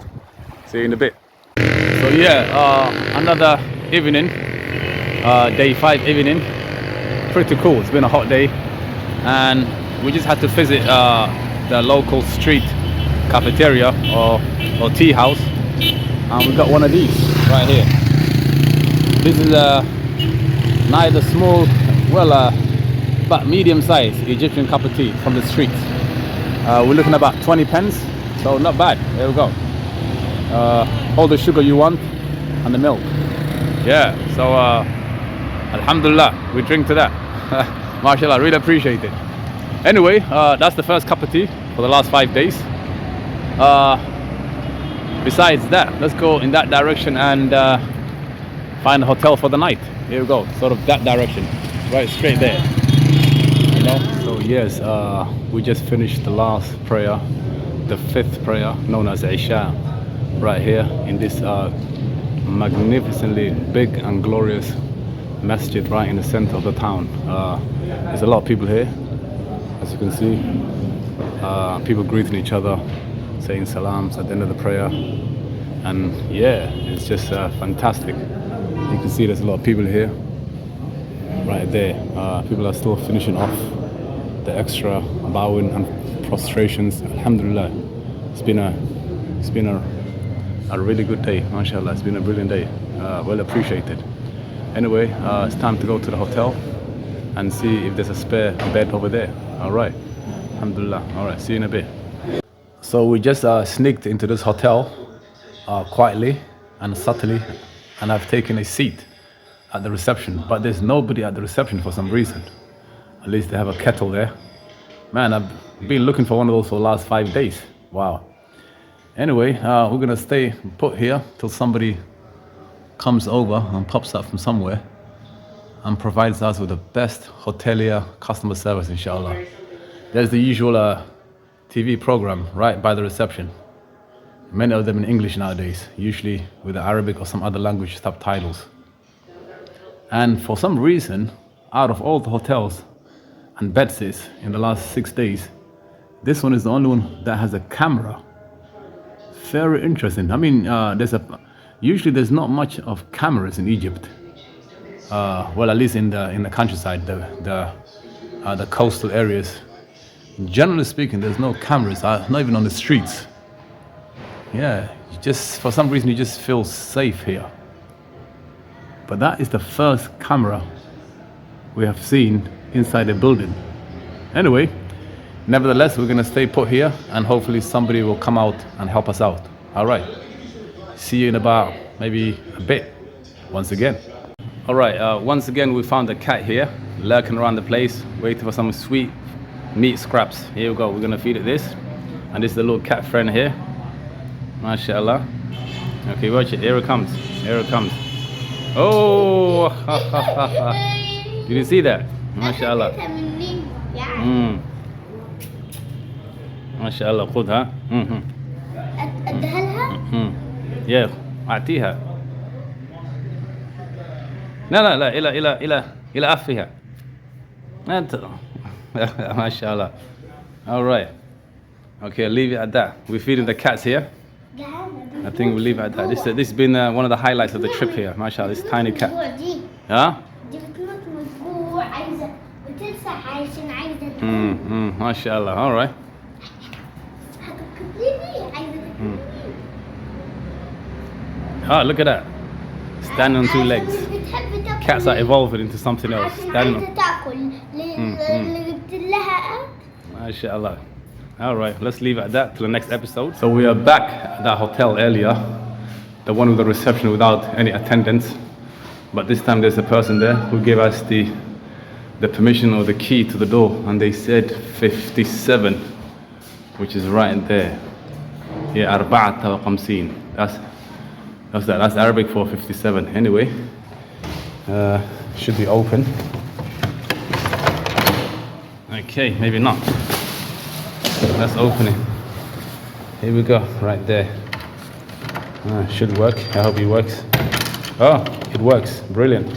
See you in a bit. So yeah, another evening, day 5 evening. Pretty cool. It's been a hot day, and we just had to visit the local street cafeteria or tea house, and we got one of these right here. This is neither small, but medium-sized Egyptian cup of tea from the street. We're looking at about 20 pence, so not bad. There we go. All the sugar you want and the milk. Yeah, so alhamdulillah, we drink to that. MashaAllah, really appreciate it. Anyway, that's the first cup of tea for the last 5 days. Besides that, let's go in that direction and find a hotel for the night. Here we go, sort of that direction, right straight there. You know? So yes, we just finished the last prayer, the 5th prayer, known as Isha, right here in this magnificently big and glorious masjid right in the center of the town. There's a lot of people here, as you can see. People greeting each other, saying salams at the end of the prayer, and yeah, it's just fantastic. You can see there's a lot of people here right there. People are still finishing off the extra bowing and prostrations. Alhamdulillah, it's been a really good day, mashallah. It's been a brilliant day, well appreciated. Anyway, it's time to go to the hotel and see if there's a spare bed over there. All right, alhamdulillah. All right, see you in a bit. So we just sneaked into this hotel quietly and subtly, and I've taken a seat at the reception, but there's nobody at the reception for some reason. At least they have a kettle there. Man, I've been looking for one of those for the last 5 days. Wow. Anyway, we're gonna stay put here till somebody comes over and pops up from somewhere and provides us with the best hotelier customer service, inshallah. There's the usual TV program right by the reception. Many of them in English nowadays, usually with the Arabic or some other language subtitles. And for some reason, out of all the hotels and bedsits in the last 6 days, this one is the only one that has a camera. Very interesting. I mean, usually there's not much of cameras in Egypt. Well, at least in the countryside, the coastal areas, generally speaking, there's no cameras, not even on the streets. Yeah, you just, for some reason, you just feel safe here. But that is the first camera we have seen inside the building. Anyway, nevertheless, we're gonna stay put here and hopefully somebody will come out and help us out. All right, see you in about maybe a bit, once again. All right, once again, we found a cat here, lurking around the place, waiting for some sweet meat scraps. Here we go, we're gonna feed it this. And this is the little cat friend here. MashaAllah. Okay, watch it, here it comes, here it comes. Oh, did you see that? MashaAllah. MashaAllah, خذها. اديها لها؟ يا اعطيها. لا الى افها. انت ما شاء الله. All right. Okay, I'll leave it at that. We're feeding the cats here. I think we'll leave it at that. This has been one of the highlights of the trip here. MashaAllah, this tiny cat. Huh? MashaAllah. All right. Oh, look at that. Standing on two legs. Cats are evolving into something else. Standing on. MashaAllah. All right, let's leave it at that till the next episode. So we are back at that hotel earlier, the one with the reception without any attendants. But this time there's a person there who gave us the permission or the key to the door, and they said 57, which is right there. Yeah, 54. That's Arabic for 57. Anyway, should be open. Okay, maybe not. Let's open it. Here we go, right there. Should work. I hope it works. Oh, it works. Brilliant.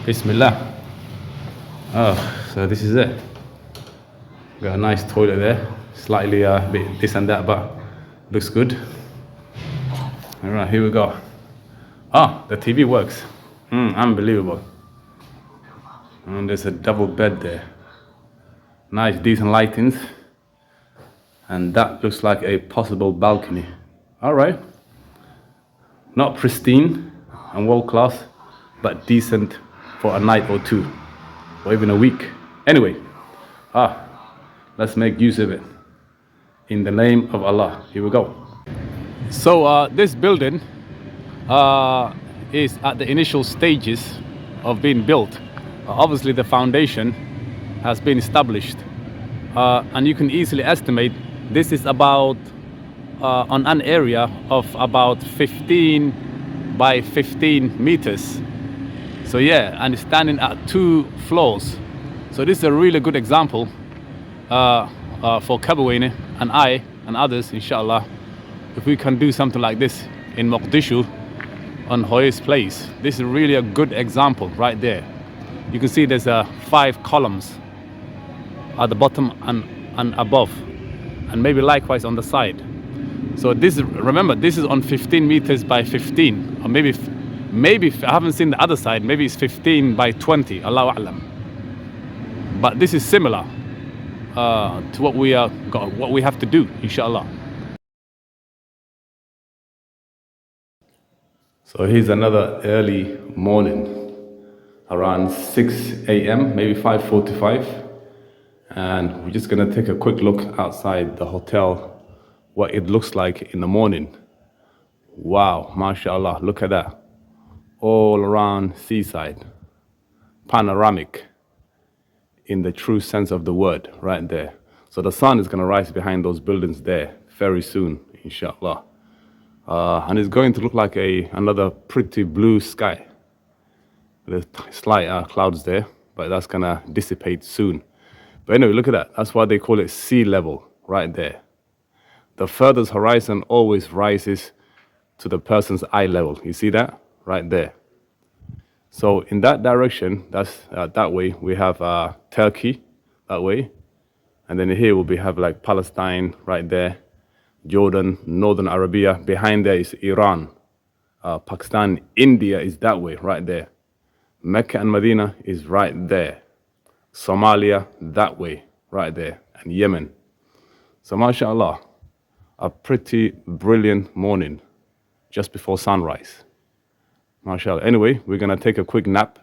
Bismillah. Oh, so this is it. Got a nice toilet there. Slightly a bit this and that, but looks good. All right, here we go. Oh, the TV works. Unbelievable. And there's a double bed there. Nice, decent lightings. And that looks like a possible balcony. All right. Not pristine and world class, but decent for a night or two, or even a week. Anyway, let's make use of it. In the name of Allah. Here we go. So this building is at the initial stages of being built. Obviously the foundation has been established, and you can easily estimate this is about on an area of about 15 by 15 meters. So yeah, and it's standing at 2 floors. So this is a really good example for Kabawayne and I and others, inshallah, if we can do something like this in Mogadishu on Hoy's place. This is really a good example right there. You can see there's 5 columns at the bottom and above, and maybe likewise on the side. So this, remember, this is on 15 meters by 15, or maybe I haven't seen the other side, maybe it's 15 by 20, Allahu A'lam. But this is similar to what we have to do, inshallah. So here's another early morning, around 6 a.m., maybe 5:45. And we're just gonna take a quick look outside the hotel, what it looks like in the morning. Wow, mashallah, look at that. All around seaside, panoramic in the true sense of the word, right there. So the sun is gonna rise behind those buildings there very soon, inshallah. And it's going to look like another pretty blue sky. There's slight clouds there, but that's gonna dissipate soon. But anyway, look at that. That's why they call it sea level, right there. The furthest horizon always rises to the person's eye level. You see that? Right there. So in that direction, that's that way, we have Turkey, that way. And then here we have like Palestine, right there. Jordan, Northern Arabia. Behind there is Iran. Pakistan, India is that way, right there. Mecca and Medina is right there. Somalia, that way, right there. and Yemen. So mashallah, a pretty brilliant morning just before sunrise. Mashallah. Anyway, we're gonna take a quick nap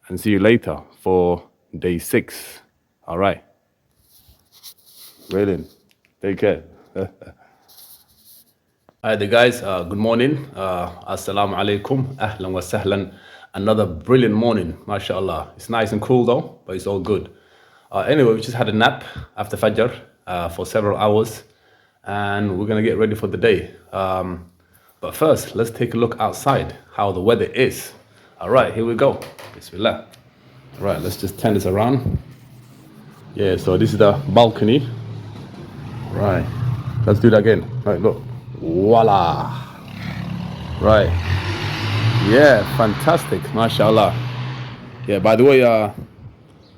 and see you later for day 6. All right. Brilliant. Take care. Hi there guys, good morning. Assalamu alaikum, ahlan wa sahlan. Another brilliant morning, mashallah. It's nice and cool though, but it's all good. Anyway, we just had a nap after Fajr for several hours, and we're gonna get ready for the day. But first, let's take a look outside, how the weather is. All right, here we go. Bismillah. All right, let's just turn this around. Yeah, so this is the balcony. Right, let's do that again. Right, look. Voila. Right. Yeah, fantastic, mashallah. Yeah, by the way,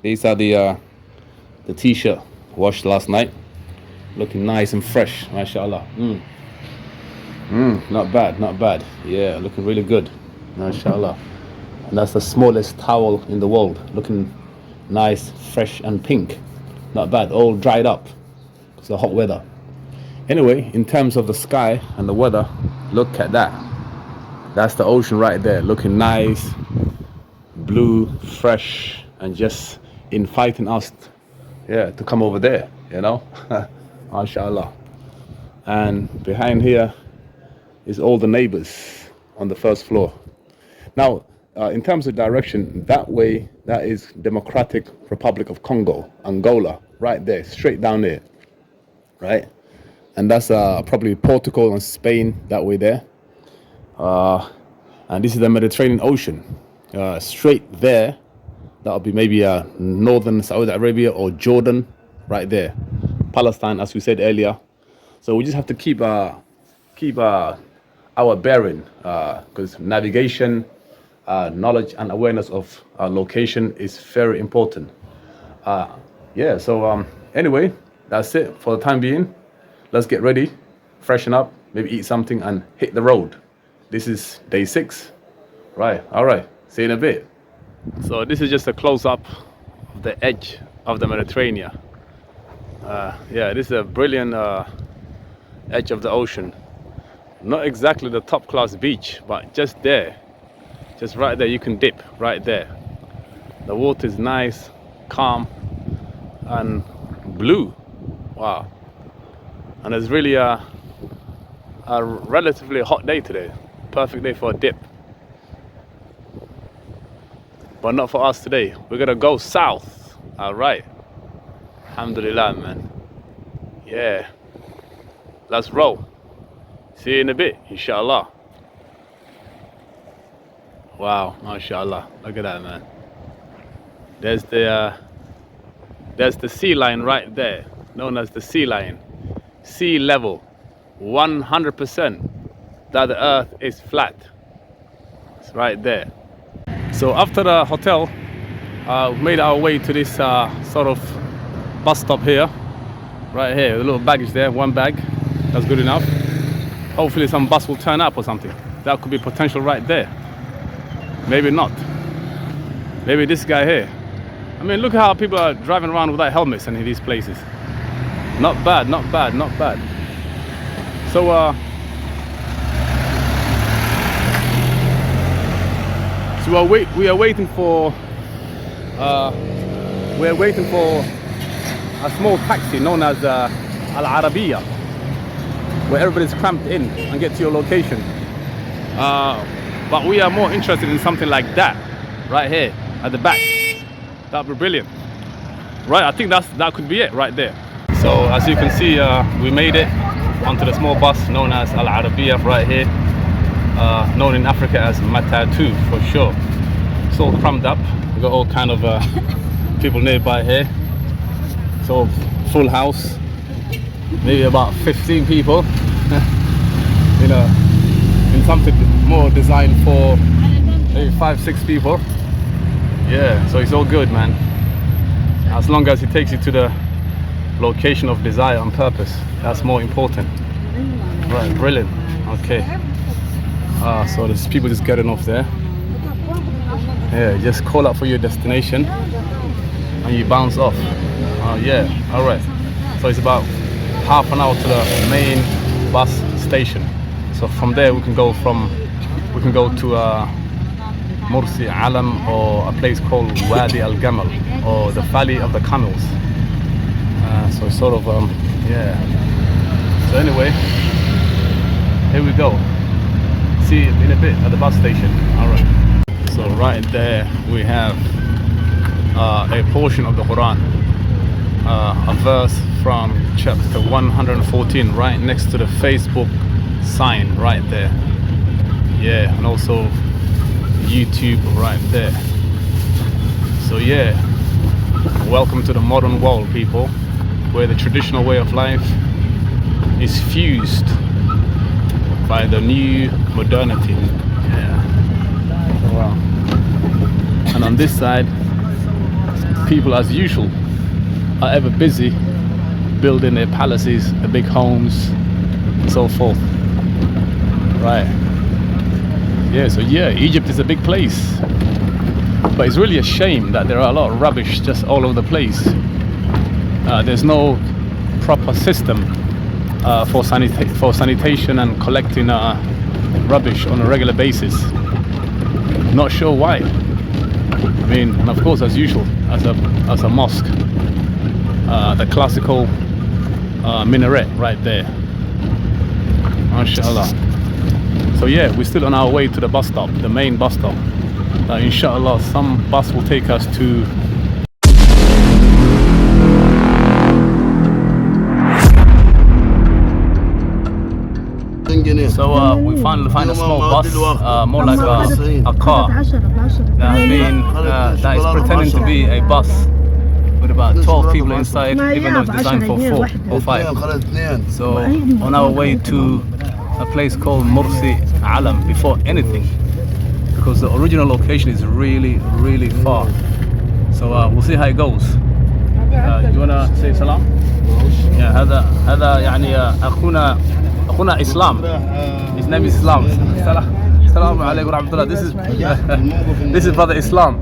these are the t-shirt washed last night. Looking nice and fresh, mashallah. Not bad, not bad. Yeah, looking really good, mashallah. And that's the smallest towel in the world. Looking nice, fresh and pink. Not bad, all dried up. It's the hot weather. Anyway, in terms of the sky and the weather, look at that. That's the ocean right there, looking nice, blue, fresh, and just inviting us, to come over there, you know, mashallah. And behind here is all the neighbors on the first floor. Now, in terms of direction, that way, that is Democratic Republic of Congo, Angola, right there, straight down there, right? And that's probably Portugal and Spain, that way there. And this is the Mediterranean Ocean. Straight there, that'll be maybe northern Saudi Arabia or Jordan, right there. Palestine, as we said earlier. So we just have to keep our bearing, because navigation, knowledge and awareness of location is very important. So anyway, that's it for the time being. Let's get ready, freshen up, maybe eat something and hit the road. This is day 6. Right, all right, see you in a bit. So this is just a close-up of the edge of the Mediterranean. This is a brilliant edge of the ocean. Not exactly the top-class beach, but just there. Just right there, you can dip, right there. The water is nice, calm, and blue. Wow. And it's really a relatively hot day today. Perfect day for a dip. But not for us today. We're gonna go south. All right. Alhamdulillah, man. Yeah. Let's roll. See you in a bit, inshallah. Wow, mashallah. Look at that, man. There's the sea line right there, known as the sea line. Sea level, 100% that the earth is flat. It's right there. So after the hotel, we made our way to this sort of bus stop here. Right here, a little baggage there, 1 bag. That's good enough. Hopefully some bus will turn up or something. That could be potential right there. Maybe not. Maybe this guy here. I mean, look how people are driving around without helmets in these places. Not bad, not bad, not bad. So we are waiting for a small taxi known as Al Arabiya, where everybody's cramped in and get to your location. But we are more interested in something like that, right here at the back. That'd be brilliant. Right, I think that could be it right there. So as you can see, we made it onto the small bus known as Al Arabiya right here, known in Africa as Matatu for sure. It's all crammed up. We got all kind of people nearby here. So full house, maybe about 15 people. You know, in something more designed for maybe 5-6 people. Yeah, so it's all good, man. As long as it takes you to the location of desire on purpose, that's more important. Right, brilliant. Okay. So there's people just getting off there. Yeah, just call out for your destination and you bounce off. Yeah, all right. So it's about half an hour to the main bus station. So from there we can go to Mursi Alam, or a place called Wadi Al Gamal, or the Valley of the Camels. So it's sort of yeah. So anyway, here we go. See you in a bit at the bus station. All right. So right there we have a portion of the Quran, a verse from chapter 114, right next to the Facebook sign right there. Yeah, and also YouTube right there. So yeah, welcome to the modern world, people, where the traditional way of life is fused by the new modernity. Yeah. Wow. And on this side, people as usual are ever busy building their palaces, the big homes, and so forth. Right. Yeah, so yeah, Egypt is a big place. But it's really a shame that there are a lot of rubbish just all over the place. There's no proper system for sanitation and collecting rubbish on a regular basis. Not sure why. I mean, and of course, as usual, as a mosque, the classical minaret right there. MashaAllah. So yeah, we're still on our way to the bus stop, the main bus stop. Inshallah, some bus will take us to So we finally find a small bus, more like a car that is pretending to be a bus with about 12 people inside, even though it's designed for 4 or 5. So on our way to a place called Mursi Alam before anything, because the original location is really far. So we'll see how it goes. You wanna say salam? Yeah, هذا يعني أخونا Islam. His name is Islam. Assalamu alaikum wa rahmatullah. This is brother Islam.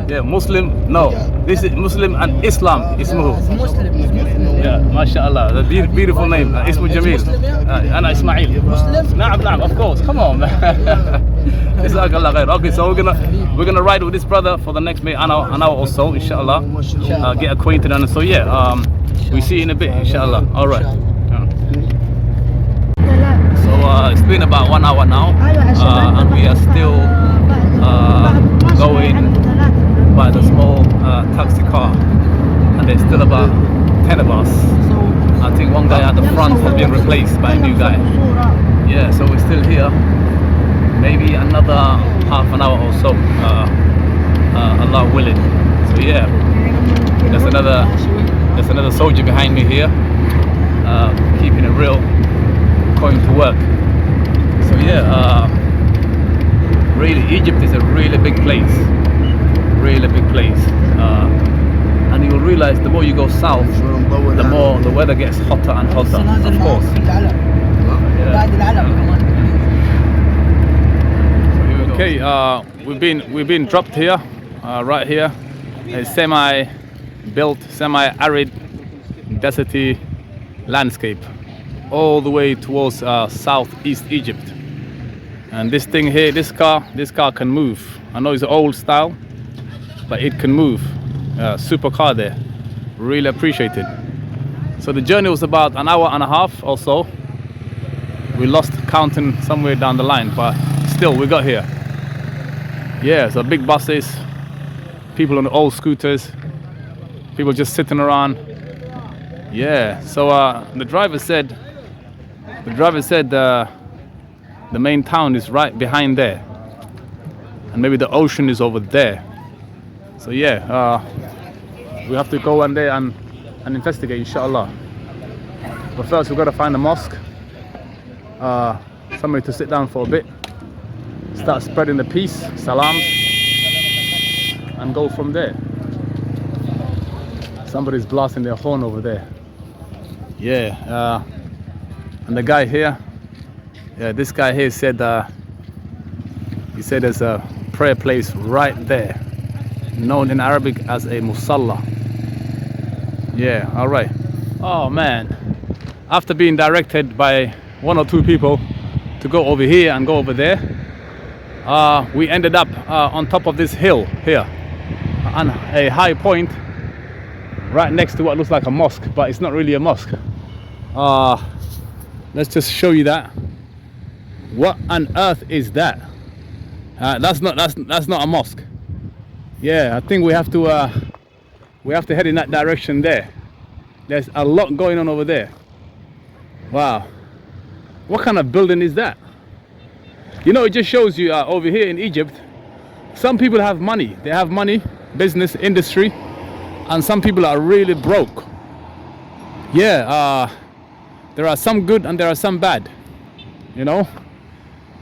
Yeah, Muslim. No, this is Muslim and Islam. Ismuhu. Yeah, mashallah. The beautiful name. Ismu Jamil. Ana Ismail. Naam, of course. Come on, man. Jazakallah khair. Okay, so we're gonna ride with this brother for the next maybe an hour or so, inshallah. Get acquainted, and so yeah, we see you in a bit, inshallah. All right. So it's been about 1 hour now, and we are still going by the small taxi car, and there's still about 10 of us. I think one guy at the front has been replaced by a new guy. Yeah, so we're still here. Maybe another half an hour or so, Allah willing. So yeah, there's another soldier behind me here, keeping it real, going to work. So yeah, really Egypt is a really big place, and you will realize the more you go south, the more the weather gets hotter and hotter, of course. Okay, we've been dropped here, right here, a semi-built, semi-arid, deserty landscape, all the way towards southeast Egypt. And this thing here, this car can move. I know it's old style, but it can move. Super car there, really appreciate it. So the journey was about an hour and a half or so. We lost counting somewhere down the line, but still we got here. Yeah, so big buses, people on the old scooters, people just sitting around. Yeah, so the driver said the main town is right behind there, and maybe the ocean is over there. So yeah, we have to go in there and investigate, inshallah. But first we've got to find a mosque, somewhere to sit down for a bit, start spreading the peace, salams, and go from there. Somebody's blasting their horn over there. Yeah, and the guy here, yeah, this guy here said he said there's a prayer place right there, known in Arabic as a musalla. Yeah, all right. Oh man, after being directed by 1 or 2 people to go over here and go over there, we ended up on top of this hill here, on a high point right next to what looks like a mosque, but it's not really a mosque. Let's just show you that. What on earth is that? That's not a mosque. Yeah, I think we have to head in that direction there. There's a lot going on over there. Wow, what kind of building is that? You know, it just shows you over here in Egypt, some people have money. They have money, business, industry, and some people are really broke. Yeah, there are some good and there are some bad, you know.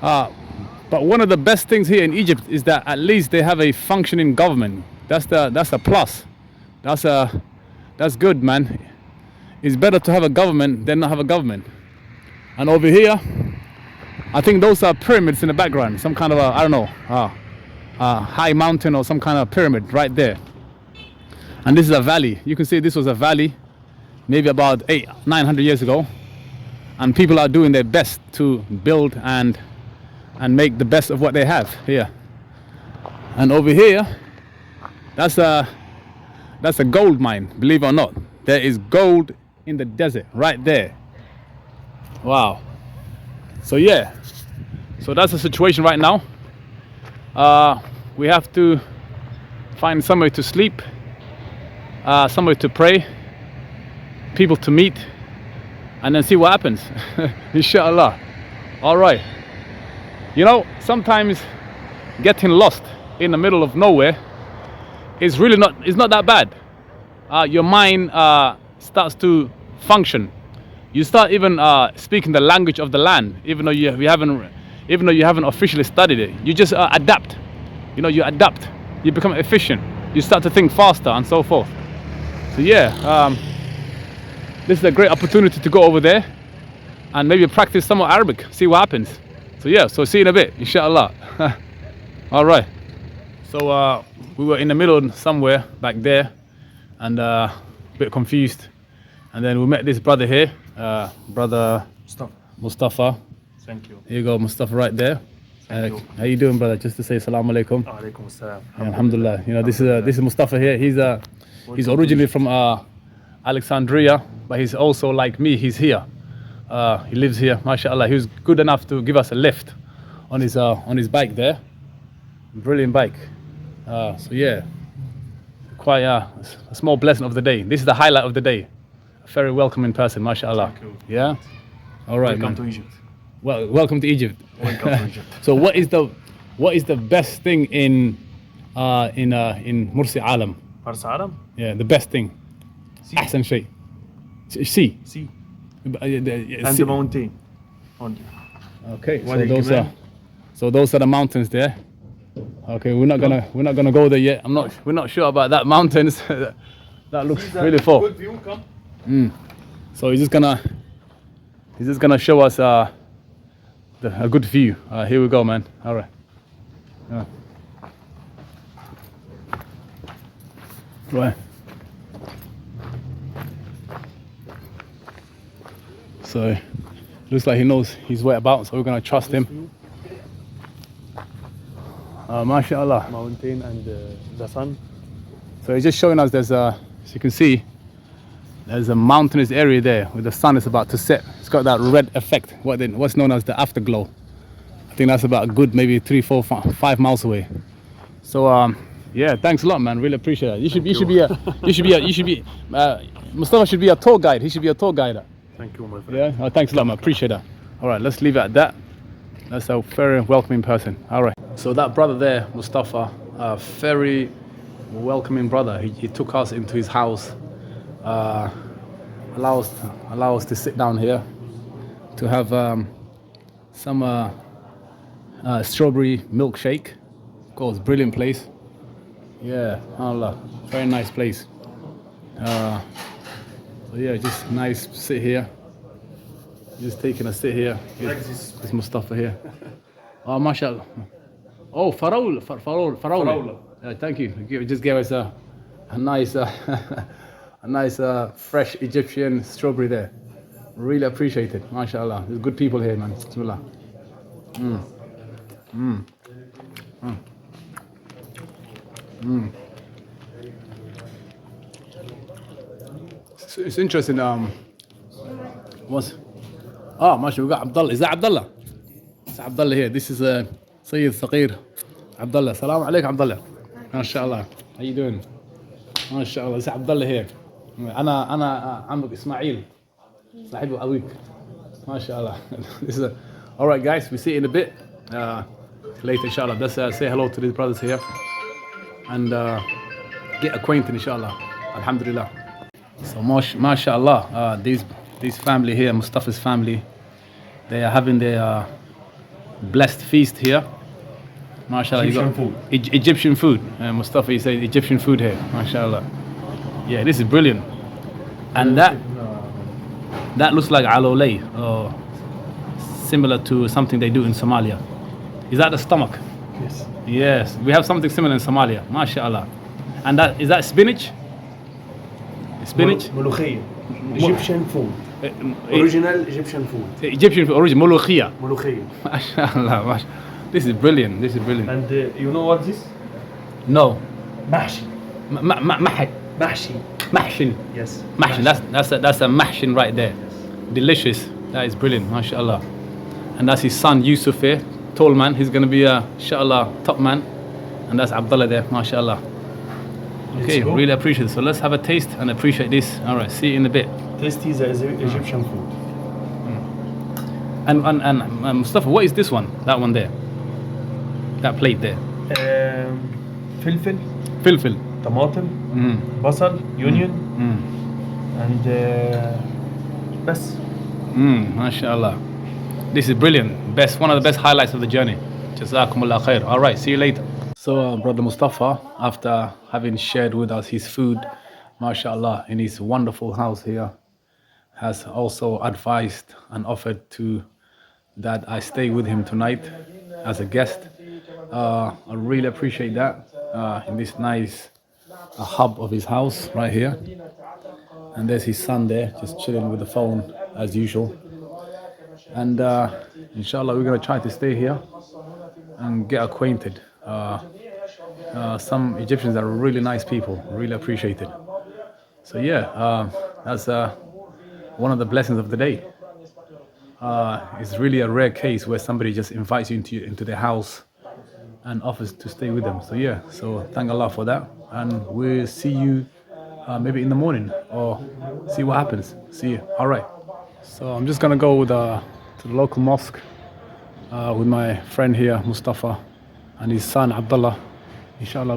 But one of the best things here in Egypt is that at least they have a functioning government. That's a plus. That's good, man. It's better to have a government than not have a government. And over here, I think those are pyramids in the background. Some kind of I don't know, high mountain or some kind of pyramid right there. And this is a valley. You can see this was a valley maybe about 800-900 years ago. And people are doing their best to build and make the best of what they have here. And over here, that's a gold mine, believe it or not. There is gold in the desert right there. Wow. So yeah, so that's the situation right now. We have to find somewhere to sleep, somewhere to pray, people to meet, and then see what happens. Inshallah. All right. You know, sometimes getting lost in the middle of nowhere is really not that bad. Your mind starts to function. You start even speaking the language of the land, even though you haven't officially studied it. You just adapt. You know, you adapt. You become efficient. You start to think faster and so forth. So yeah, this is a great opportunity to go over there and maybe practice some more Arabic. See what happens. So yeah, so see you in a bit, inshallah. All right. So we were in the middle somewhere back there, and a bit confused. And then we met this brother here, brother Mustafa. Thank you. Here you go, Mustafa, right there. How you doing, brother? Just to say salaam alaikum. Alaikum assalam. Alhamdulillah. You know, this is Mustafa here. He's originally from Alexandria, but he's also like me. He's here. He lives here, mashallah. He was good enough to give us a lift on his bike there. Brilliant bike. So yeah, quite a small blessing of the day. This is the highlight of the day. A very welcoming person, mashallah. Thank you. Yeah. All right, Welcome man. to Egypt. Well, welcome to Egypt. Welcome to Egypt. So what is the best thing in Mursi Alam? Mars Alam? Yeah, the best thing. Sea. أحسن شيء. Sea. Sea. And the mountain. Okay, Wadi Al-Kamal. so those are the mountains there. Okay, we're not gonna go there yet. We're not sure about that mountains. That looks really full. Good view, come. So he's just gonna show us a good view. Here we go, man. All right. Right. So looks like he knows his way about, so we're gonna trust him. MashaAllah. Mountain and the sun. So he's just showing us as you can see, there's a mountainous area there where the sun is about to set. It's got that red effect, what's known as the afterglow. I think that's about a good maybe 3, 4, 5 miles away. So yeah, thanks a lot, man. Really appreciate it. You should be Mustafa should be a tour guide. He should be a tour guide. Thank you, my friend. Yeah, oh, thanks a lot, man. Appreciate that. All right, let's leave it at that. That's a very welcoming person. All right. So that brother there, Mustafa, a very welcoming brother. He took us into his house, allow us to sit down here, to have some strawberry milkshake. Of course, brilliant place. Yeah, Allah, very nice place. So yeah, just nice sit here. Just taking a sit here. This Mustafa here. Oh, mashallah. Oh, Faraula. Yeah, thank you. You just gave us a nice a nice fresh Egyptian strawberry there. Really appreciate it. MashaAllah. There's good people here, man. Bismillah. It's interesting. What's mashallah, we got Abdullah. Is that Abdullah? It's Abdullah here. This is Sayyid Saqir Abdullah. Assalamu alaikum Abdullah. MashaAllah. How you doing? MashaAllah. It's Abdullah here. أنا عمك إسماعيل صاحب أبوك. MashaAllah. This is all right, guys. We see you in a bit. Later, inshallah. Let's say hello to these brothers here and get acquainted, inshallah. Alhamdulillah. So, mashallah, these family here, Mustafa's family, they are having their blessed feast here. MashaAllah, Egyptian you got food. Egyptian food. Mustafa, you say Egyptian food here. MashaAllah. Yeah, this is brilliant. And that looks like alolay, similar to something they do in Somalia. Is that the stomach? Yes. Yes, we have something similar in Somalia. MashaAllah. And is that spinach? Spinach? ملوخية. Egyptian food. Original Egyptian food. Egyptian food, original ملوخية. ملوخية. MashaAllah. This is brilliant. This is brilliant. And you know what this? No. محشي. محشي. Mahshin. Yes. Mahshin. That's a mahshin right there. Delicious. That is brilliant. MashaAllah. And that's his son Yusuf here. Tall man. He's going to be inshallah top man. And that's Abdullah there. MashaAllah. Okay, really appreciate it. So let's have a taste and appreciate this. All right, see you in a bit. Tasty is Egyptian food. And Mustafa, what is this one? That one there? That plate there? فلفل. Filfil. طماطم. بصل. Onion. And بس. MashaAllah. This is brilliant. One of the best highlights of the journey. Jazakumullah khair. All right, see you later. So, Brother Mustafa, after having shared with us his food, MashaAllah, in his wonderful house here, has also advised and offered that I stay with him tonight as a guest. I really appreciate that in this nice hub of his house right here. And there's his son there, just chilling with the phone as usual. And inshallah, we're going to try to stay here and get acquainted. Some Egyptians are really nice people, really appreciate it. So yeah, that's one of the blessings of the day. It's really a rare case where somebody just invites you into their house and offers to stay with them. So yeah, so thank Allah for that. And we'll see you maybe in the morning or see what happens. See you. All right. So I'm just gonna go to the local mosque with my friend here, Mustafa, and his son Abdullah. Inshallah,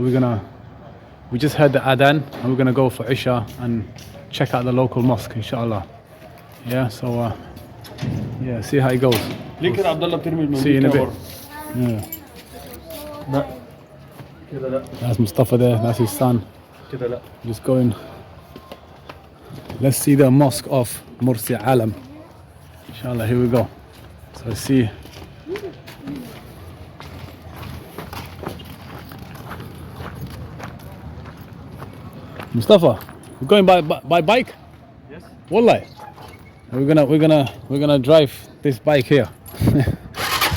we just heard the adhan and we're gonna go for Isha and check out the local mosque, inshallah. Yeah, so yeah, see how it goes. See you in a bit. Yeah. That's Mustafa there, that's his son. Just going. Let's see the mosque of Mursi Alam. Inshallah, here we go. So let's see. Mustafa, we're going by bike? Yes. Wallahi. We're gonna drive this bike here.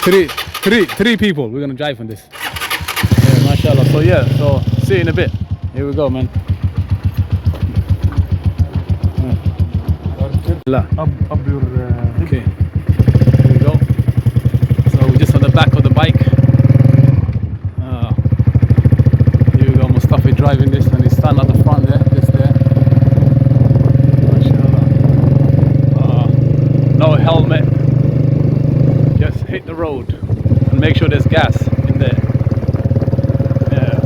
three people. We're gonna drive on this. Yeah, mashallah. So yeah. So see you in a bit. Here we go, man. Up your Okay. Here we go. So we're just on the back of the bike. Here we go. Mustafa driving this, and he's standing at the front there. Just there. No helmet, just hit the road and make sure there's gas in there. Yeah.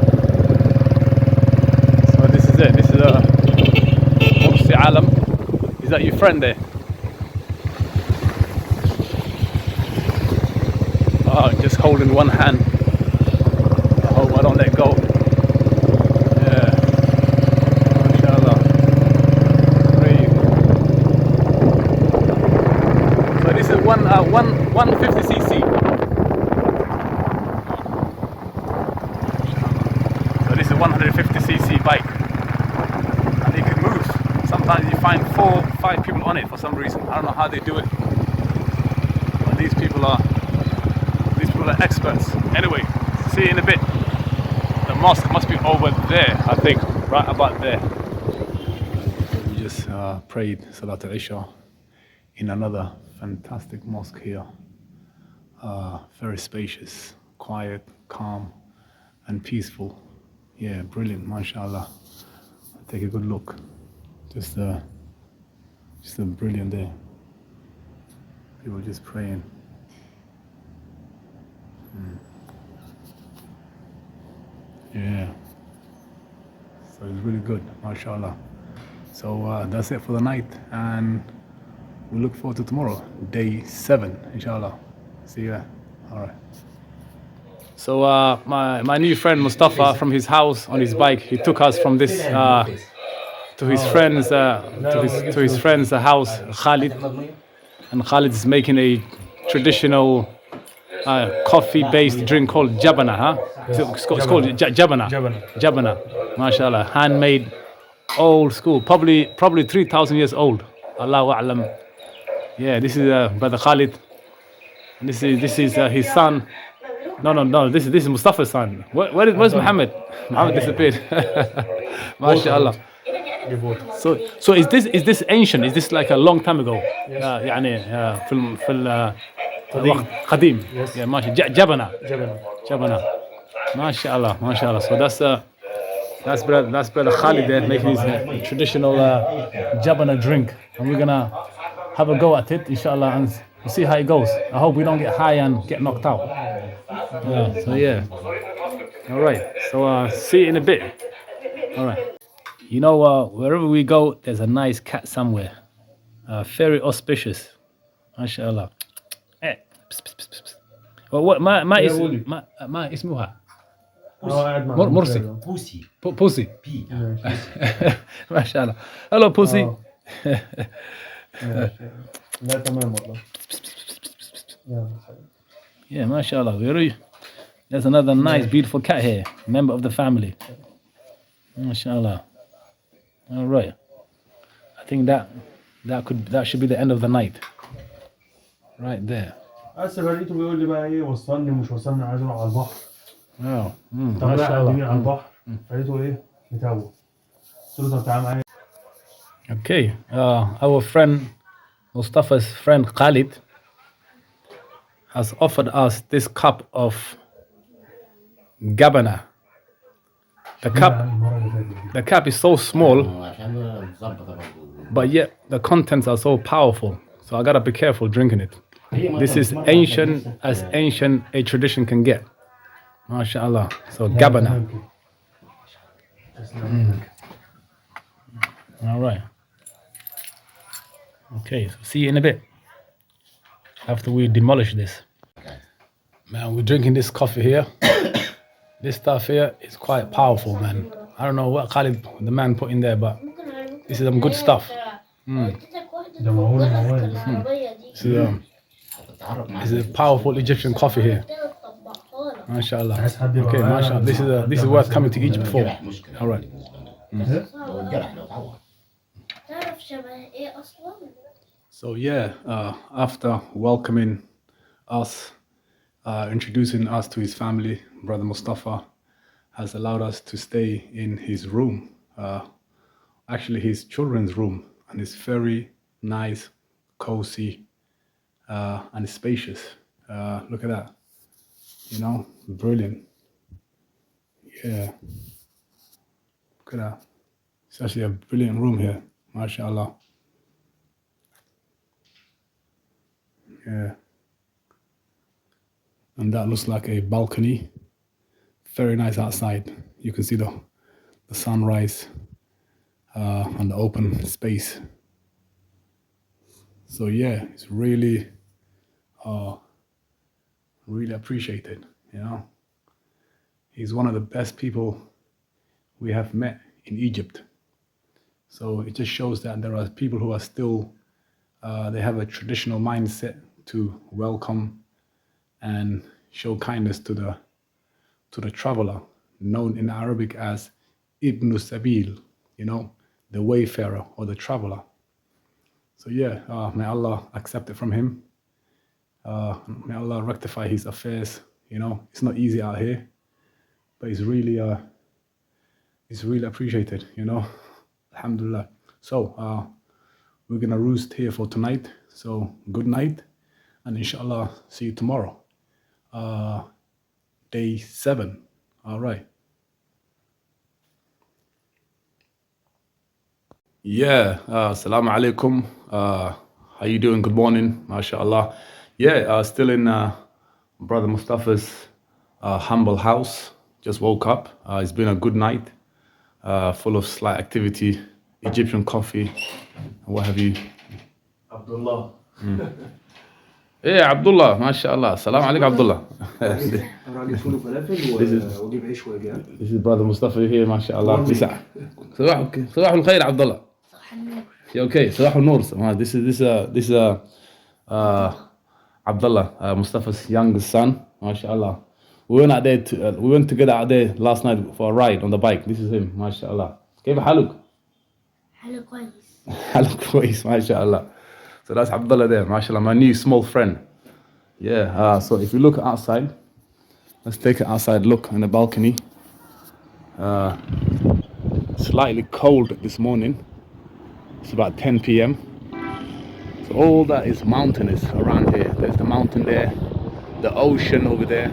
So this is it. This is Mursi Alam. Is that your friend there? Oh, just holding one hand. I hope I don't let go. Yeah. MashaAllah. So this is 150cc. So this is 150cc bike, and it can move. sometimes you find 4 or 5 people on it for some reason. I don't know how they do it, but these people are experts. Anyway, see you in a bit. The mosque must be over there, I think, right about there. We just prayed Salat al-Isha in another fantastic mosque here. Very spacious, quiet, calm, and peaceful. Yeah, brilliant, mashallah. Take a good look. Just a brilliant day. People just praying. Yeah. So it's really good, mashallah. So that's it for the night, and we look forward to tomorrow, day 7, inshallah. See you there. All right. So my new friend Mustafa, from his house on his bike, he took us from this to his friend's house, Khalid, and Khalid is making a traditional coffee-based drink called jabana, huh? It's called jabana. Jabana, mashallah, handmade, old school, probably 3,000 years old. Allahu a'lam. Yeah, this is brother Khalid. And this is his son. No. This is Mustafa's son. Where's Muhammad? Muhammad disappeared. MashaAllah. So is this ancient? Is this like a long time ago? يعني في الوقت قديم. Yeah, ماشي. جبنة. MashaAllah. So that's brother Khalid there making his traditional jabana drink, and we're gonna have a go at it, inshallah, and we'll see how it goes. I hope we don't get high and get knocked out. Yeah. All right. So see you in a bit. All right. You know, wherever we go, there's a nice cat somewhere. Very auspicious. MashaAllah. What ما اسمها مرسي بوسي ما شاء الله. Hello Pussy. لا تمام والله. Yeah, mashallah. There's another nice, beautiful cat here, member of the family. Mashallah. All right. I think that should be the end of the night. Right there. هسه لقيته بيقول لي بقى ايه، وصلني مش وصلني، عايز اروح على البحر. Wow. طب لا قدمني على البحر. لقيته ايه متوه. قلت له طب تعالى معايا. Okay. Our friend Mustafa's friend Khalid has offered us this cup of Gabana. The cup is so small, but yet the contents are so powerful. So I gotta be careful drinking it. This is ancient as ancient a tradition can get. MashaAllah. So Gabana. All right. Okay, so see you in a bit. After we demolish this. Man, we're drinking this coffee here. This stuff here is quite powerful, man. I don't know what Khalid, the man, put in there, but this is some good stuff. This is a powerful Egyptian coffee here. MashaAllah. Okay, MashaAllah. This is worth coming to Egypt for. All right. So yeah, after welcoming us, introducing us to his family, brother Mustafa has allowed us to stay in his room, actually his children's room, and it's very nice, cozy, and spacious. Look at that, you know, brilliant. Yeah, look at that. It's actually a brilliant room here, mashallah. Yeah. And that looks like a balcony. Very nice outside. You can see the sunrise and the open space. So yeah, it's really appreciated, you know. He's one of the best people we have met in Egypt. So it just shows that there are people who are still, they have a traditional mindset to welcome and show kindness to the traveler, known in Arabic as Ibn Sabil, you know, the wayfarer or the traveler. So yeah, may Allah accept it from him. May Allah rectify his affairs. You know, it's not easy out here, but it's really appreciated, you know. Alhamdulillah. So we're gonna roost here for tonight. So good night, and inshallah see you tomorrow. Day 7. All right. Yeah, assalamu alaikum. How you doing? Good morning, mashallah. Yeah, still in Brother Mustafa's humble house. Just woke up. It's been a good night, full of slight activity, Egyptian coffee, and what have you. Abdullah. Yeah, Abdullah, mashallah. Assalamu alaikum, Abdullah. This is Brother Mustafa here, mashallah. صباح الخير, Abdullah. Okay, صباح النور. This is Abdullah, Mustafa's youngest son, mashallah. We went together out there last night for a ride on the bike. This is him, mashallah. كيف حالك؟ حلو كويس. حالك كويس, mashallah. So that's Abdullah there, mashallah, my new small friend. Yeah, so if you look outside, let's take an outside look on the balcony. Slightly cold this morning. It's about 10 p.m. So all that is mountainous around here. There's the mountain there, the ocean over there,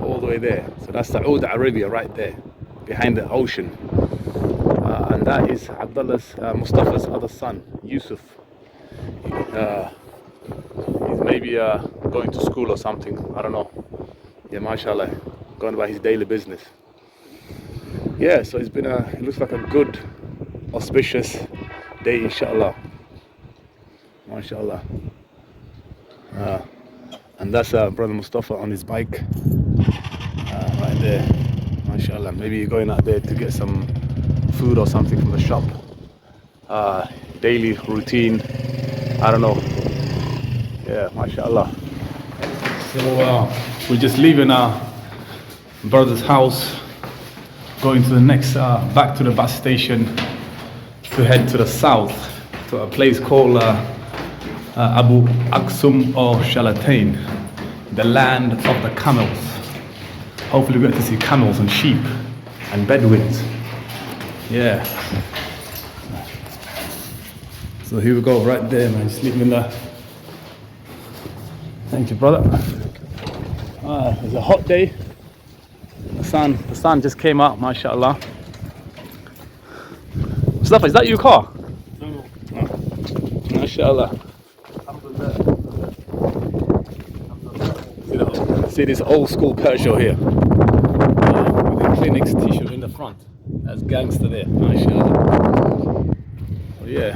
all the way there. So that's Saudi Arabia right there, behind the ocean. And that is Abdullah's, Mustafa's other son, Yusuf. He's maybe going to school or something, I don't know. Yeah, mashallah, going about his daily business. Yeah, so it looks like a good, auspicious day, inshallah. Mashallah. And that's Brother Mustafa on his bike, right there, mashallah. Maybe you're going out there to get some food or something from the shop. Daily routine, I don't know. Yeah, mashallah. So we're just leaving our brother's house, going to the next, back to the bus station to head to the south to a place called Abu Aksum or Shalatain, the land of the camels. Hopefully we get to see camels and sheep and Bedouins. Yeah. So here we go, right there, man. Just leaving the. Thank you, brother. It's a hot day. The sun just came out, mashallah. Mustafa, is that your car? No. Oh. Mashallah. See this old school Peugeot here. With the Kleenex t-shirt in the front. That's gangster there, mashallah. So yeah,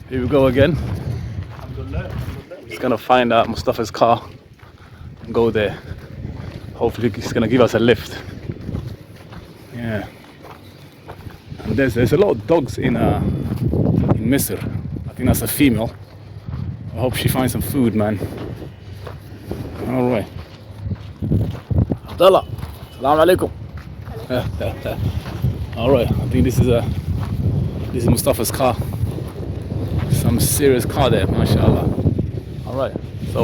here we go again. Just gonna find Mustafa's car and go there. Hopefully he's gonna give us a lift. Yeah. And there's a lot of dogs in Misr. I think that's a female. I hope she finds some food, man. All right. Abdullah, assalamu alaikum. All right, I think this is Mustafa's car. Some serious car there, mashallah. All right, so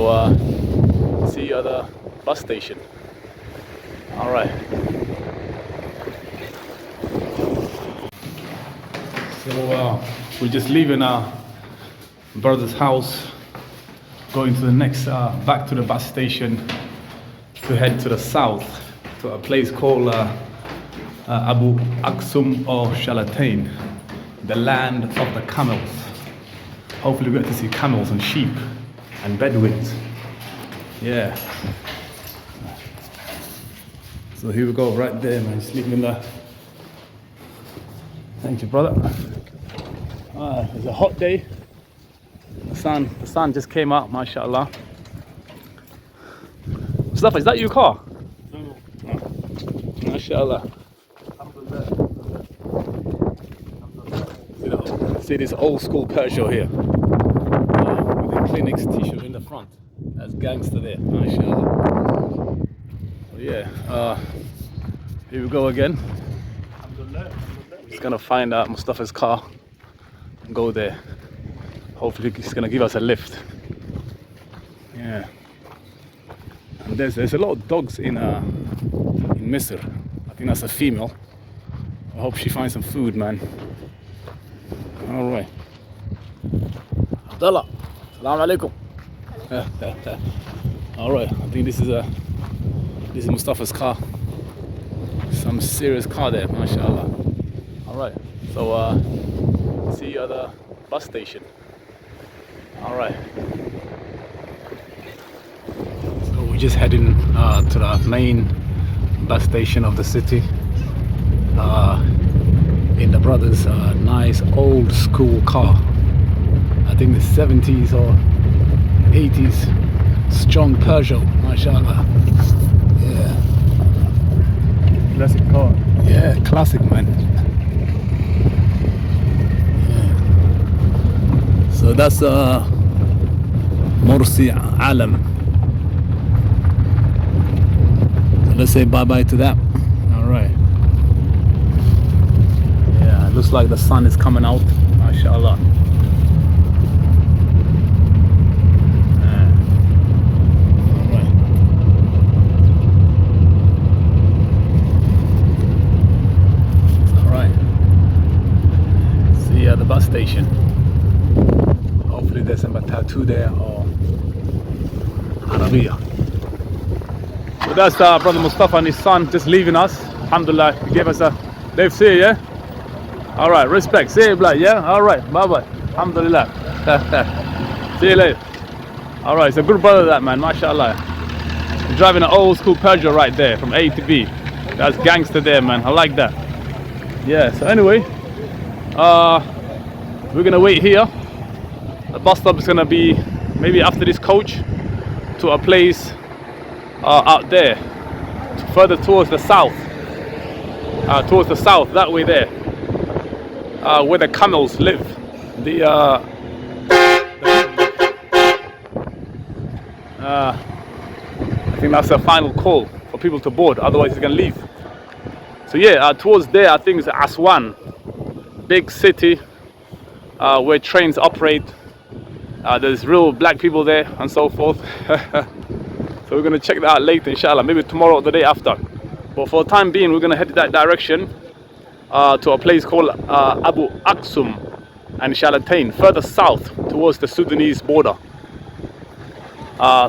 see you at the bus station. All right. So we're just leaving our brother's house, going to the next, back to the bus station to head to the south to a place called Abu Aksum or Shalatain, the land of the camels. Hopefully we get to see camels and sheep and Bedouins. Yeah. So here we go, right there, man. Just leaving the. Thank you, brother. It's a hot day. The sun just came out, mashallah. Mustafa, is that your car? No. Oh. Mashallah. See this old school Peugeot here. With the Kleenex t-shirt in the front. That's gangster there, mashallah. So yeah, here we go again. Just gonna find Mustafa's car and go there. Hopefully he's gonna give us a lift. Yeah. And there's a lot of dogs in Misr. I think that's a female. I hope she finds some food, man. All right. Abdullah, Assalamu alaikum. All right, I think this is Mustafa's car. Some serious car there, mashallah. All right, so see you at the bus station. All right. So we're just heading to the main bus station of the city. In the brother's nice old school car. I think the 70s or 80s strong Peugeot, mashallah. Yeah. Classic car. Yeah, classic, man. Yeah. So that's Morsi Alam. So let's say bye-bye to that. All right. Yeah, it looks like the sun is coming out, mashallah. The bus station. Hopefully there's some tattoo there or Arabiya. So that's brother Mustafa and his son just leaving us. Alhamdulillah, he gave us a lift. See you, yeah? All right, respect. See you, blood, yeah? All right, bye-bye. Alhamdulillah. See you later. All right, it's a good brother that, man, mashallah. He's driving an old school Peugeot right there from A to B. That's gangster there, man. I like that. Yeah, so anyway, we're gonna wait here. The bus stop is gonna be maybe after this coach to a place out there, further towards the south. That way there, where the camels live. I think that's a final call for people to board. Otherwise, he's gonna leave. So yeah, towards there, I think it's Aswan, big city. Where trains operate. There's real black people there and so forth. So we're gonna check that out later, inshallah, maybe tomorrow or the day after. But for the time being, we're gonna head that direction to a place called Abu Aksum and Shalatain, further south towards the Sudanese border.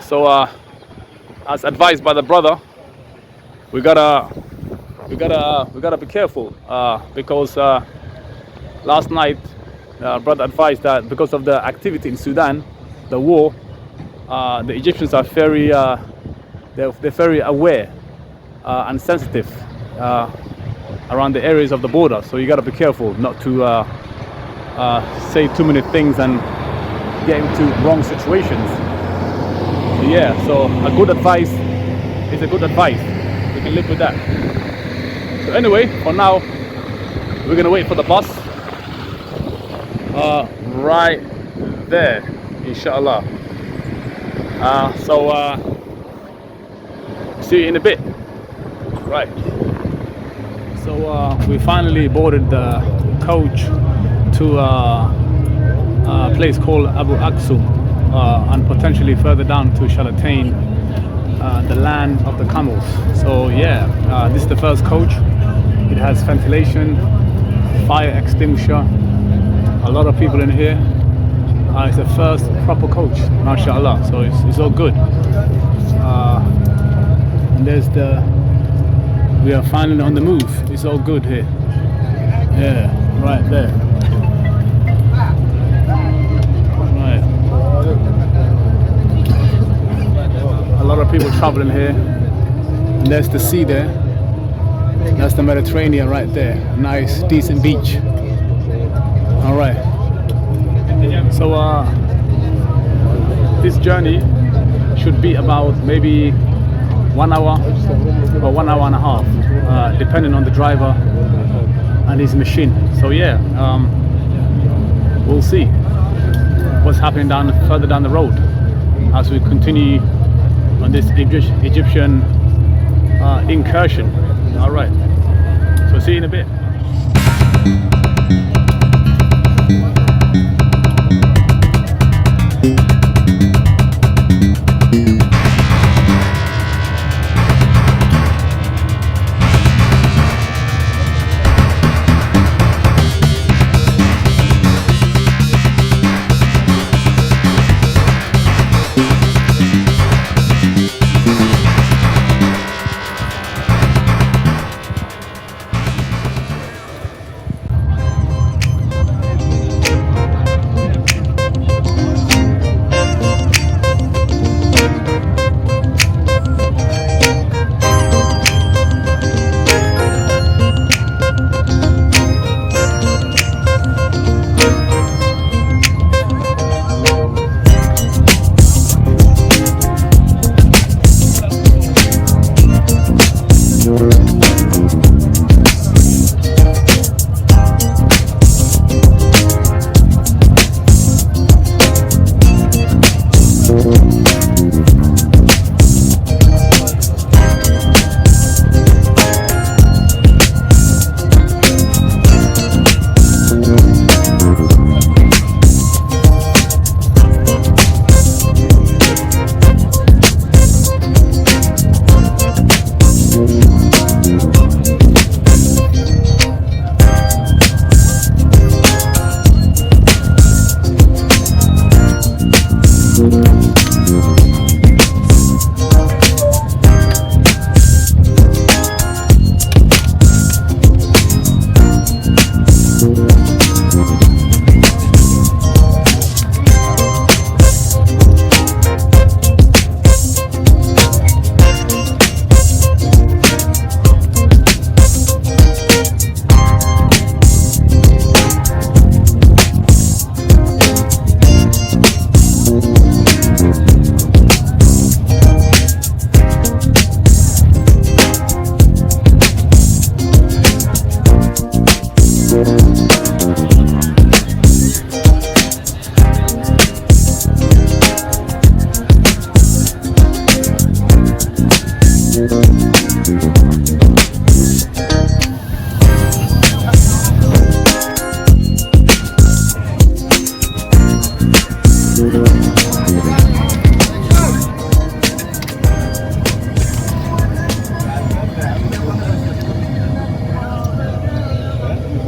So as advised by the brother, we gotta be careful because last night brother advised that because of the activity in Sudan, the war, the Egyptians are very they're very aware and sensitive around the areas of the border. So you got to be careful not to say too many things and get into wrong situations. So yeah, so a good advice is a good advice. We can live with that. So anyway, for now, we're gonna wait for the bus. Right there, inshallah. So see you in a bit. Right. So we finally boarded the coach to a place called Abu Aksum and potentially further down to Shalatain, the land of the camels. So yeah, this is the first coach. It has ventilation, fire extinguisher, a lot of people in here. It's the first proper coach, mashallah. So it's all good. And there's we are finally on the move. It's all good here. Yeah, right there. Right. A lot of people traveling here. And there's the sea there. That's the Mediterranean right there. Nice, decent beach. All right. So this journey should be about maybe 1 hour or 1 hour and a half, depending on the driver and his machine. So yeah, we'll see what's happening further down the road as we continue on this Egyptian incursion. All right. So see you in a bit.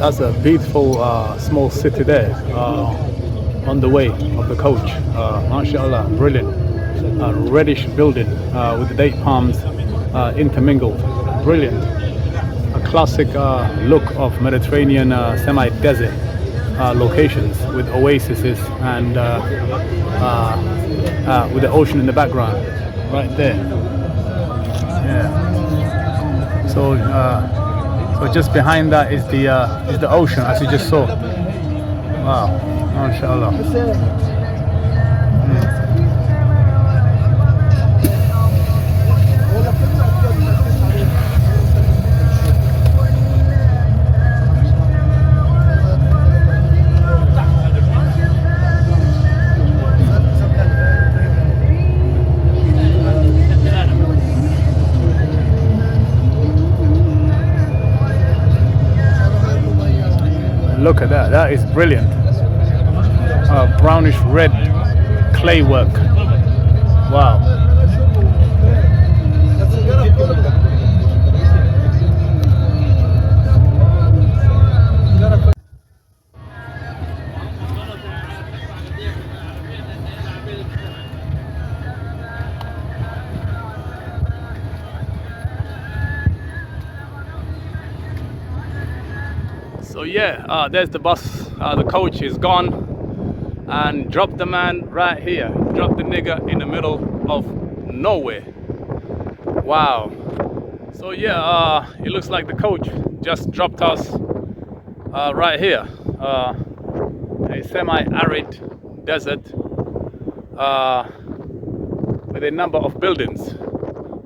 That's a beautiful small city there on the way of the coach. MashaAllah, brilliant. Reddish building with the date palms intermingled. Brilliant. A classic look of Mediterranean semi-desert locations with oases and with the ocean in the background right there. Yeah. So just behind that is the ocean, as you just saw. Wow, MashaAllah. Look at that, that is brilliant. Brownish red clay work. Wow. So yeah, there's the bus. The coach is gone and dropped the man right here. Dropped the nigger in the middle of nowhere. Wow. So yeah, it looks like the coach just dropped us right here. A semi-arid desert with a number of buildings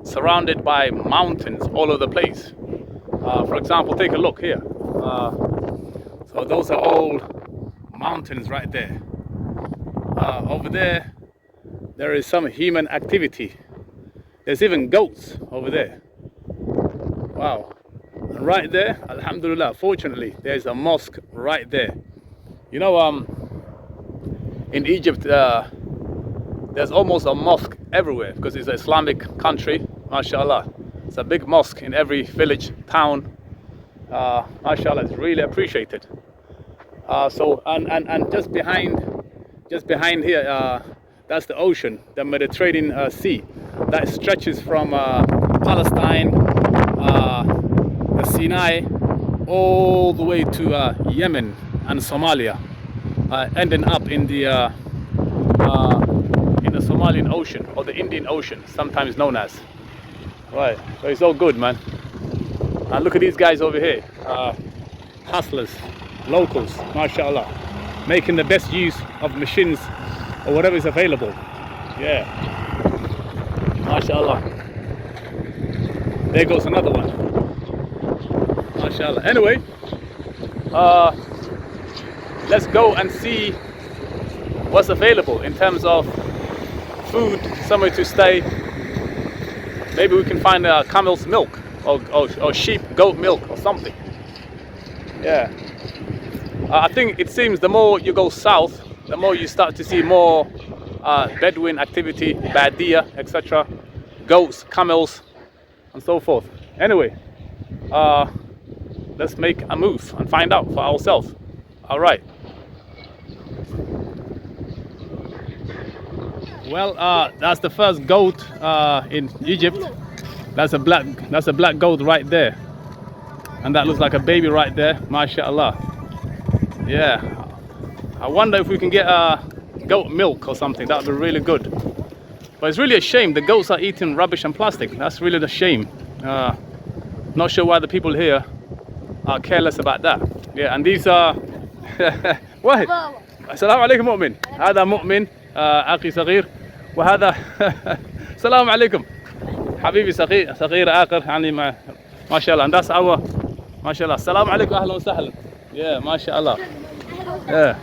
surrounded by mountains all over the place. For example, take a look here. So those are all mountains right there. Over there, there is some human activity. There's even goats over there. Wow. And right there, alhamdulillah, fortunately, there's a mosque right there. You know, in Egypt, there's almost a mosque everywhere because it's an Islamic country, mashallah. It's a big mosque in every village, town. Mashallah, it's really appreciated. So just behind here, that's the ocean, the Mediterranean Sea, that stretches from Palestine, the Sinai, all the way to Yemen and Somalia, ending up in the Somalian Ocean or the Indian Ocean, sometimes known as. Right, so it's all good, man. And look at these guys over here, hustlers, locals, mashallah, making the best use of machines or whatever is available. Yeah, mashallah. There goes another one, mashallah. Anyway, let's go and see what's available in terms of food, somewhere to stay. Maybe we can find camel's milk or sheep, goat milk or something. Yeah. I think it seems the more you go south, the more you start to see more Bedouin activity, Badia, etc. Goats, camels, and so forth. Anyway, let's make a move and find out for ourselves. All right. Well, that's the first goat in Egypt. That's a black goat right there, and that looks like a baby right there. MashaAllah. Yeah. I wonder if we can get goat milk or something. That would be really good. But it's really a shame. The goats are eating rubbish and plastic. That's really the shame. Not sure why the people here are careless about that. Yeah, and these are. What? السلام عليكم مؤمن. هذا مؤمن أخي صغير وهذا السلام عليكم حبيبي صغير آخر يعني ما شاء الله. And that's our ما شاء الله. السلام عليكم أهلا وسهلا. Yeah, ما شاء الله. Yeah,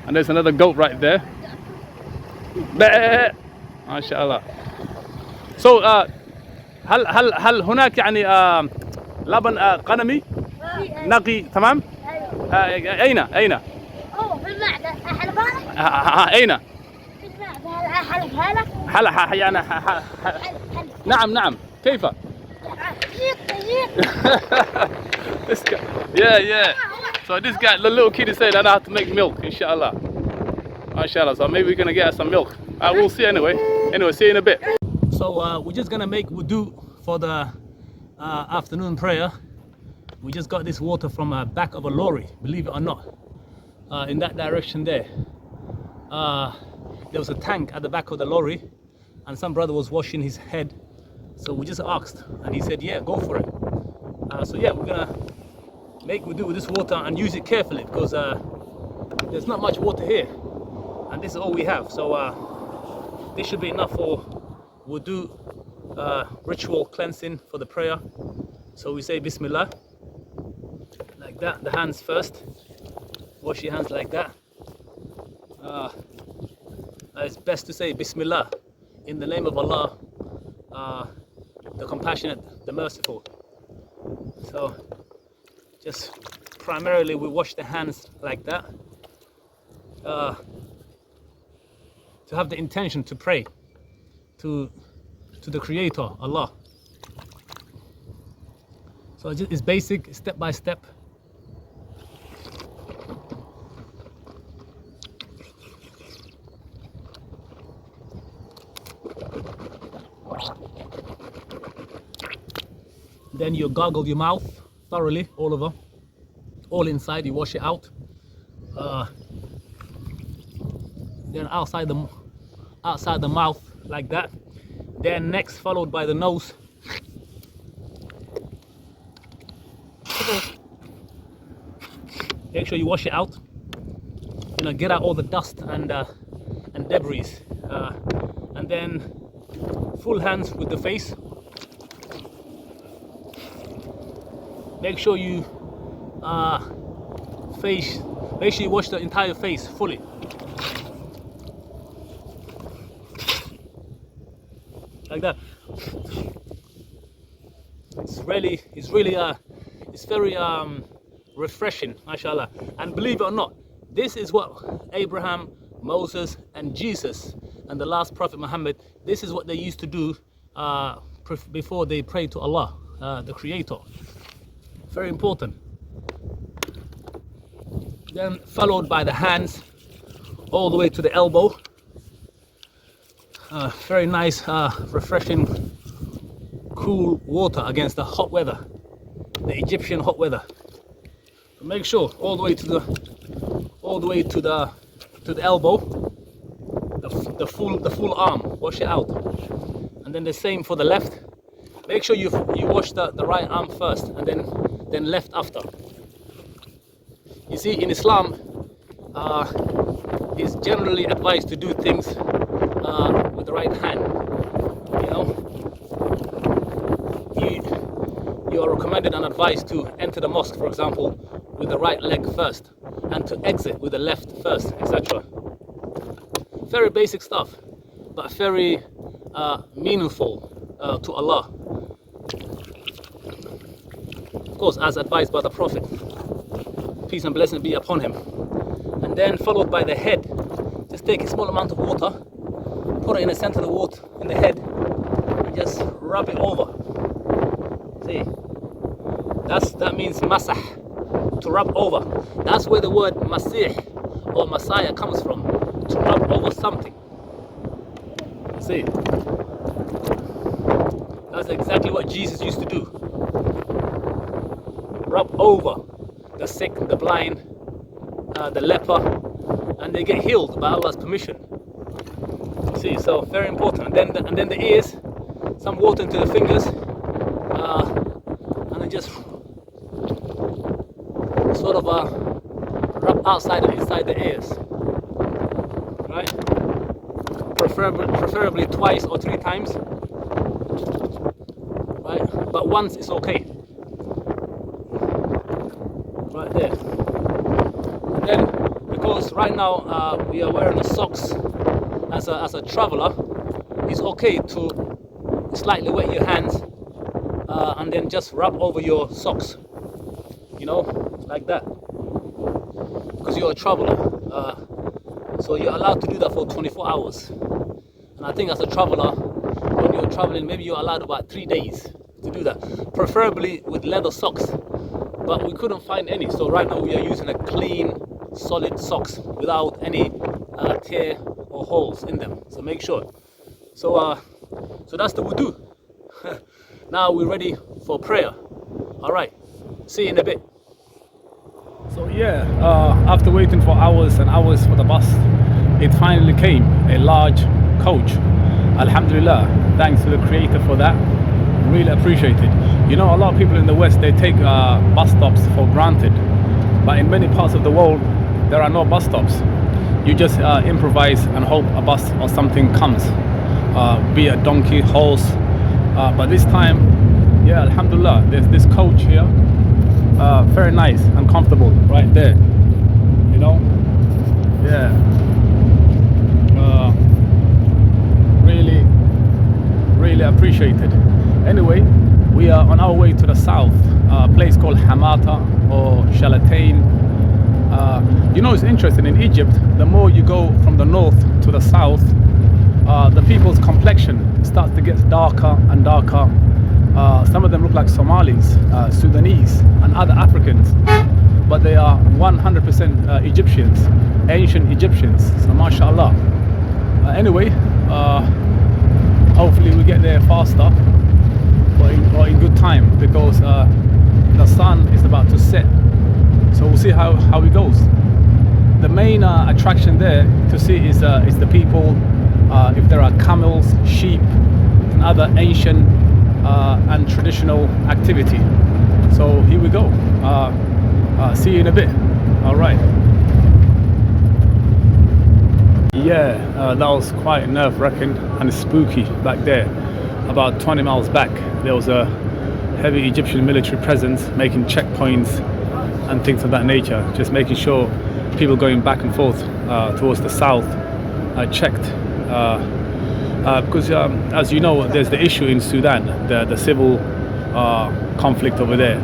and there's another goat right there. ما شاء الله. So هل هناك يعني لبن غنمي نقي تمام؟ أين؟ في المعدة أحلبها لك؟ أين؟ في المعدة أحلبها لك؟ حل يعني نعم كيف؟ This guy, yeah. So this guy, the little kid is saying I know how to make milk, inshallah. MashaAllah. So maybe we're gonna get us some milk. We'll see anyway. Anyway, see you in a bit. So we're just gonna make wudu for the afternoon prayer. We just got this water from the back of a lorry, believe it or not. In that direction there. There was a tank at the back of the lorry, and some brother was washing his head. So we just asked, and he said, yeah, go for it. So yeah, we're gonna make wudu with this water and use it carefully because there's not much water here, and this is all we have. So this should be enough for wudu, ritual cleansing for the prayer. So we say Bismillah, like that, the hands first. Wash your hands like that. It's best to say Bismillah, in the name of Allah, the compassionate, the merciful. So just primarily we wash the hands like that to have the intention to pray to the Creator, Allah. So it's basic, step by step. Then you gargle your mouth thoroughly, all over, all inside. You wash it out. Then outside the mouth, like that. Then next, followed by the nose. Make sure you wash it out. You know, get out all the dust and debris. And then full hands with the face. Make sure you make sure you wash the entire face fully. Like that. It's really It's very refreshing, mashallah. And believe it or not, this is what Abraham, Moses, and Jesus, and the last prophet Muhammad, this is what they used to do before they prayed to Allah, the Creator. Very important. Then followed by the hands all the way to the elbow. Very nice, refreshing, cool water against the hot weather, the Egyptian hot weather. Make sure all the way to the elbow, the full arm. Wash it out, and then the same for the left. Make sure you wash the right arm first, and then left after. You see, in Islam, it's generally advised to do things with the right hand. You know, you are recommended and advised to enter the mosque, for example, with the right leg first, and to exit with the left first, etc. Very basic stuff, but very meaningful to Allah. Of course, as advised by the Prophet, peace and blessing be upon him. And then followed by the head. Just take a small amount of water, put it in the center of the water in the head, and just rub it over. See, that means masah, to rub over. That's where the word masih or Messiah comes from, to rub over something. See, that's exactly what Jesus used to do. Rub over the sick, the blind, the leper, and they get healed by Allah's permission. See, so very important. And then the ears, some water into the fingers, and then just sort of rub outside and inside the ears, right? Preferably twice or 3 times, right? But once is okay. Right there. And then, because right now we are wearing the socks as a traveler, it's okay to slightly wet your hands and then just rub over your socks, you know, like that, because you're a traveler, so you're allowed to do that for 24 hours. And I think as a traveler, when you're traveling, maybe you're allowed about 3 days to do that, preferably with leather socks. But we couldn't find any, so right now we are using a clean, solid socks without any tear or holes in them. So make sure. So that's the wudu. Now we're ready for prayer. All right. See you in a bit. So yeah, after waiting for hours and hours for the bus, it finally came, a large coach. Alhamdulillah. Thanks to the Creator for that. Really appreciate it. You know, a lot of people in the West, they take bus stops for granted, but in many parts of the world there are no bus stops. You just improvise and hope a bus or something comes, be a donkey, horse, but this time, yeah, alhamdulillah, there's this coach here, very nice and comfortable right there, you know. Yeah, really appreciated. Anyway, we are on our way to the south, a place called Hamata or Shalatain. You know, it's interesting, in Egypt, the more you go from the north to the south, the people's complexion starts to get darker and darker. Some of them look like Somalis, Sudanese, and other Africans, but they are 100% Egyptians, ancient Egyptians, so mashallah. Anyway, hopefully we get there faster, or in good time, because the sun is about to set, so we'll see how it goes. The main attraction there to see is the people, if there are camels, sheep, and other ancient and traditional activity. So here we go. See you in a bit. All right. Yeah, that was quite nerve-wracking and spooky back there. About 20 miles back, there was a heavy Egyptian military presence making checkpoints and things of that nature, just making sure people going back and forth towards the south checked. Because as you know, there's the issue in Sudan, the civil conflict over there.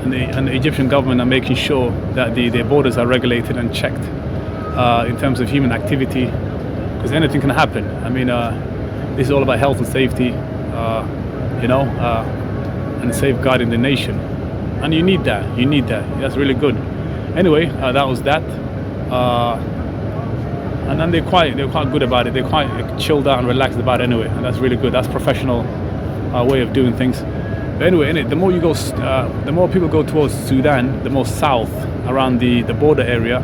and the Egyptian government are making sure that their borders are regulated and checked in terms of human activity, because anything can happen. I mean, this is all about health and safety, and safeguarding the nation, and you need that. That's really good. Anyway, that was that. And then they're quite good about it. They're quite chilled out and relaxed about it anyway, and that's really good. That's professional way of doing things. But anyway, the more you go, the more people go towards Sudan, the more south around the border area.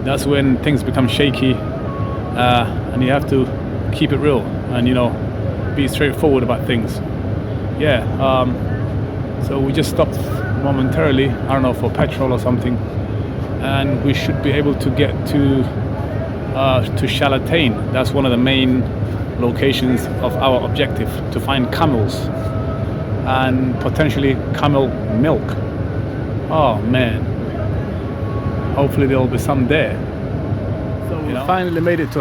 That's when things become shaky, and you have to keep it real and be straightforward about things. Yeah. So we just stopped momentarily. I don't know, for petrol or something, and we should be able to get to Shalatain. That's one of the main locations of our objective, to find camels and potentially camel milk. Oh man, hopefully there'll be some there. So we finally made it to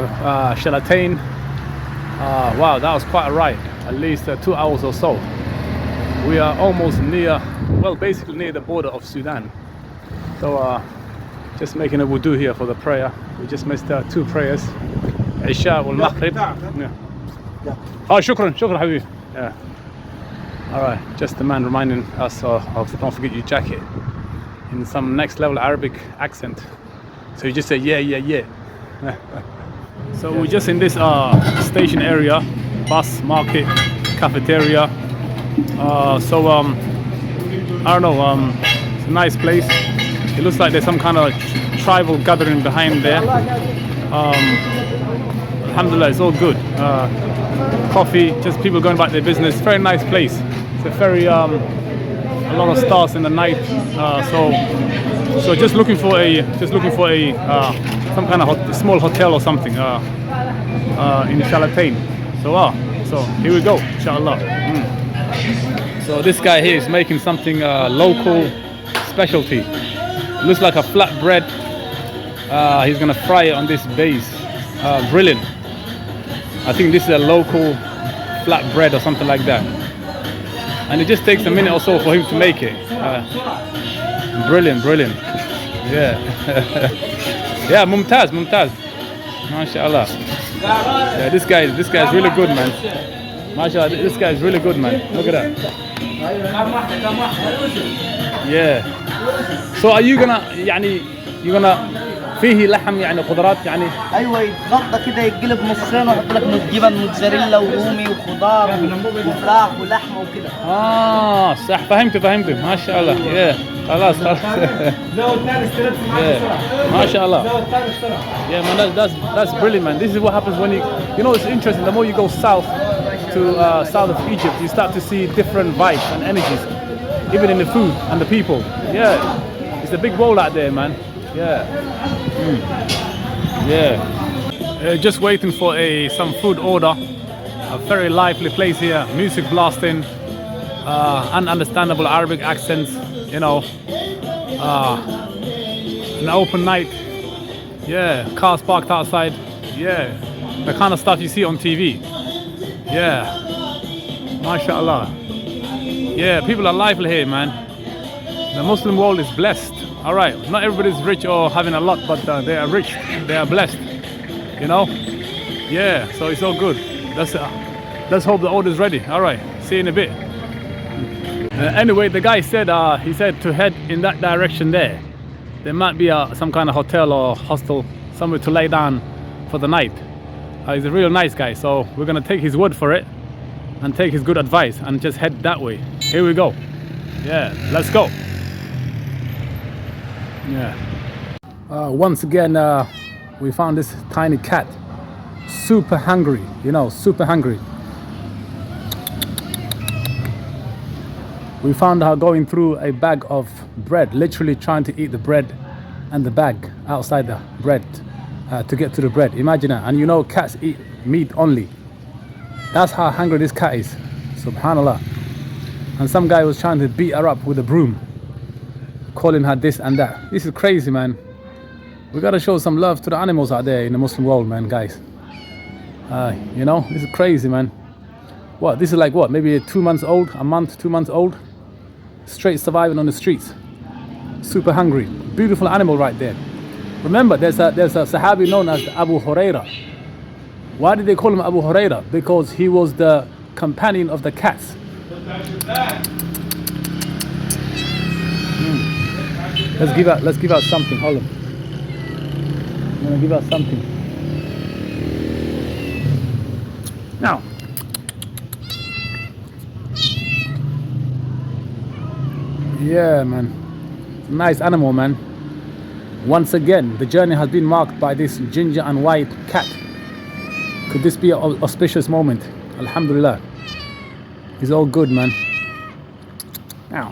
Shalatain. Wow, that was quite a ride, at least 2 hours or so. We are almost near, well, basically near the border of Sudan. So just making a wudu here for the prayer. We just missed 2 prayers, Isha wal Maghrib. Yeah. Oh, shukran habibi. Yeah. All right, just the man reminding us of don't forget your jacket in some next level Arabic accent. So you just say yeah. So we're just in this station area, bus, market, cafeteria. I don't know, it's a nice place. It looks like there's some kind of tribal gathering behind there. Alhamdulillah, it's all good. Coffee, just people going about their business. Very nice place. It's a very a lot of stars in the night. So just looking for a some kind of small hotel or something in Shalatain. So here we go, inshallah. So this guy here is making something local specialty. It looks like a flatbread. He's gonna fry it on this base. Brilliant. I think this is a local flatbread or something like that. And it just takes a minute or so for him to make it. Brilliant. Yeah. Yeah, mumtaz. MashaAllah. Yeah, this guy's really good, man. MashaAllah, this guy's really good, man. Look at that. Yeah. So are you gonna فيه لحم يعني خضروات يعني ايوه يتغطى كده يتقلب نصين ويحط لك جبن موتزاريلا ورومي وخضار وفراخ ولحمه وكده. صح فهمت ما شاء الله. yeah خلاص ما شاء الله. Yeah man, that's brilliant, man. This is what happens when it's interesting. The more you go south to south of Egypt, you start to see different vibes and energies, even in the food and the people. Yeah, it's a big world out there, man. Yeah. Yeah. Just waiting for some food order. A very lively place here. Music blasting. Ununderstandable Arabic accents. An open night. Yeah. Cars parked outside. Yeah. The kind of stuff you see on TV. Yeah. MashaAllah. Yeah. People are lively here, man. The Muslim world is blessed. All right, not everybody's rich or having a lot, but they are rich, they are blessed, Yeah, so it's all good. Let's hope the order's ready. All right, see you in a bit. Anyway, the guy said he said to head in that direction there. There might be some kind of hotel or hostel somewhere to lay down for the night. He's a real nice guy, so we're gonna take his word for it and take his good advice and just head that way. Here we go. Yeah, let's go. Yeah. Once again, we found this tiny cat, super hungry. Super hungry. We found her going through a bag of bread, literally trying to eat the bread and the bag outside the bread to get to the bread. Imagine that. And cats eat meat only. That's how hungry this cat is. Subhanallah. And some guy was trying to beat her up with a broom, calling her this and that. This is crazy, man. We gotta show some love to the animals out there in the Muslim world, man, guys. This is crazy, man. This is like maybe 2 months old, a month, 2 months old. straight surviving on the streets. Super hungry. Beautiful animal right there. Remember, there's a Sahabi known as Abu Huraira. Why did they call him Abu Huraira? Because he was the companion of the cats. Let's give out something. Hold on. I'm gonna give out something. Now. Yeah, man. Nice animal, man. Once again, the journey has been marked by this ginger and white cat. Could this be an auspicious moment? Alhamdulillah. It's all good, man. Now,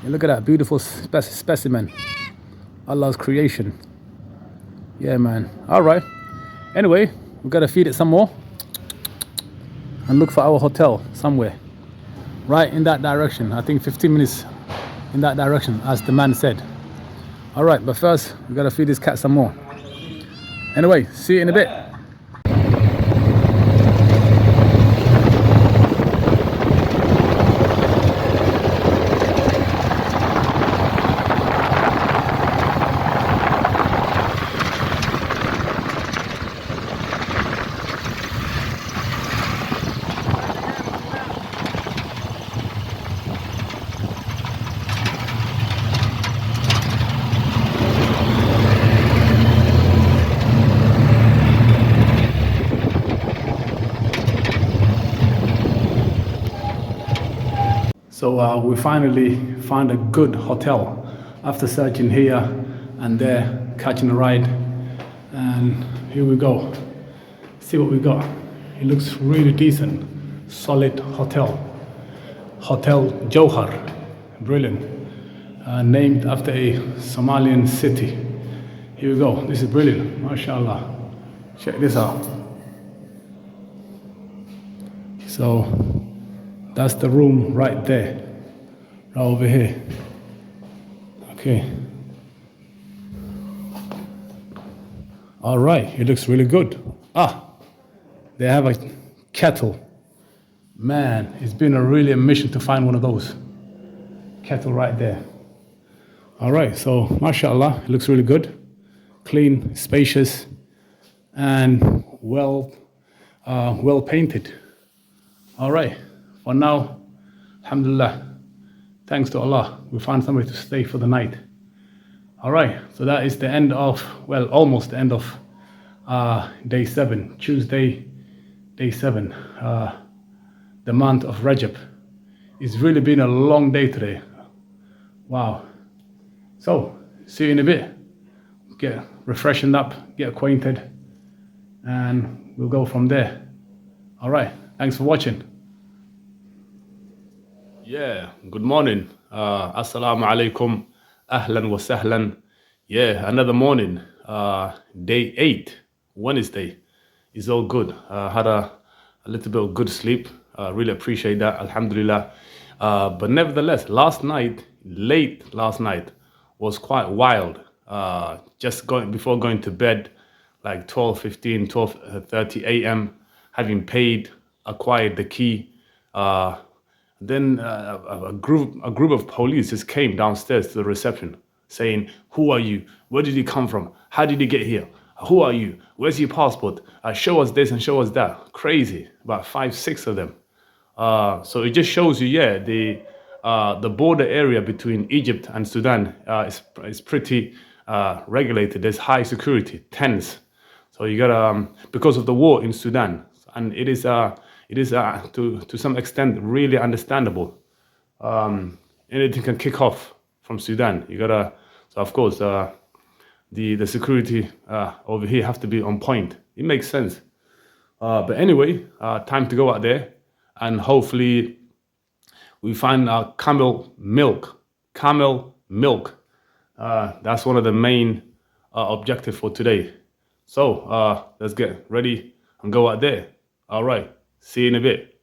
look at that beautiful specimen. Allah's creation. Yeah, man. All right. Anyway, we've got to feed it some more and look for our hotel somewhere. Right in that direction. I think 15 minutes in that direction, as the man said. All right, but first, we've got to feed this cat some more. Anyway, see you in a bit. So we finally found a good hotel after searching here and there, catching a ride, and here we go. See what we got. It looks really decent. Solid hotel. Hotel Johar. Brilliant. Named after a Somalian city. Here we go. This is brilliant. MashaAllah. Check this out. So that's the room right there, right over here. Okay. All right, it looks really good. They have a kettle. Man, it's been really a mission to find one of those. Kettle right there. All right, so mashallah, it looks really good. Clean, spacious, and well painted. All right. For now, alhamdulillah, thanks to Allah, we found somewhere to stay for the night. All right, so that is the end of, well, almost the end of day 7, Tuesday, day 7, the month of Rajab. It's really been a long day today. Wow. So, see you in a bit. Get refreshened up, get acquainted, and we'll go from there. All right, thanks for watching. Yeah, good morning. Assalamu alaikum. Ahlan wa sahlan. Yeah, another morning. Day 8, Wednesday. It's all good. Had a little bit of good sleep. Really appreciate that. Alhamdulillah. But nevertheless, late last night, was quite wild. Just before going to bed, like 12:30 a.m., having paid, acquired the key. Then a group of police just came downstairs to the reception saying, "Who are you? Where did you come from? How did you get here? Who are you? Where's your passport? Show us this and show us that." Crazy, about 5-6 of them. So it just shows you, yeah, the border area between Egypt and Sudan is pretty regulated. There's high security, tense. So you gotta because of the war in Sudan, and it is to some extent really understandable. Anything can kick off from Sudan. You gotta, so of course, the security over here have to be on point. It makes sense. But anyway, time to go out there and hopefully we find camel milk. Camel milk. That's one of the main objectives for today. So let's get ready and go out there. All right. See you in a bit.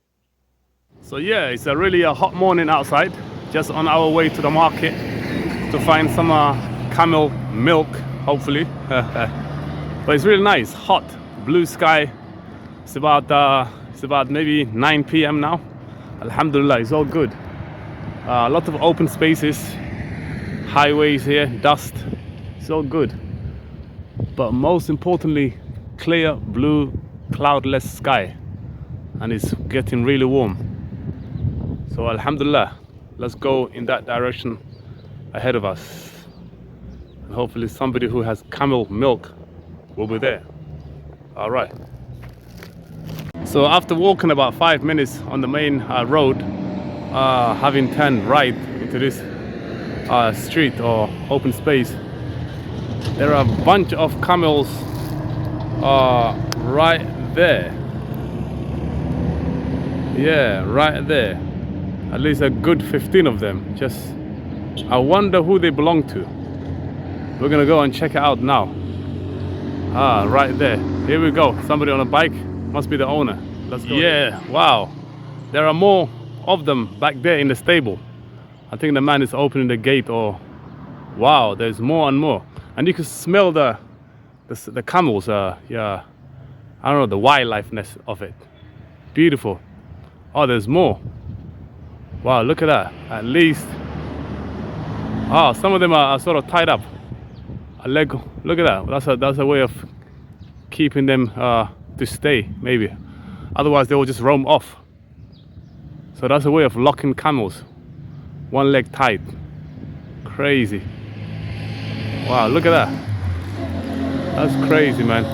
So yeah, it's a really hot morning outside. Just on our way to the market to find some camel milk, hopefully. But it's really nice, hot, blue sky. It's about maybe 9 p.m. now. Alhamdulillah, it's all good. A lot of open spaces, highways here, dust, it's all good. But most importantly, clear blue cloudless sky, and it's getting really warm. So alhamdulillah, let's go in that direction ahead of us. And hopefully somebody who has camel milk will be there. All right. So after walking about 5 minutes on the main road, having turned right into this street or open space, there are a bunch of camels right there. Yeah, right there. At least a good 15 of them. Just, I wonder who they belong to. We're gonna go and check it out now. Right there. Here we go. Somebody on a bike. Must be the owner. Let's go. Yeah, wow. There are more of them back there in the stable. I think the man is opening the gate, or wow, there's more and more. And you can smell the camels, yeah, I don't know, the wildlifeness of it. Beautiful. Oh, there's more. Wow, look at that. At least, some of them are sort of tied up. A leg, look at that. That's a way of keeping them to stay, maybe. Otherwise, they will just roam off. So that's a way of locking camels. One leg tied. Crazy. Wow, look at that. That's crazy, man.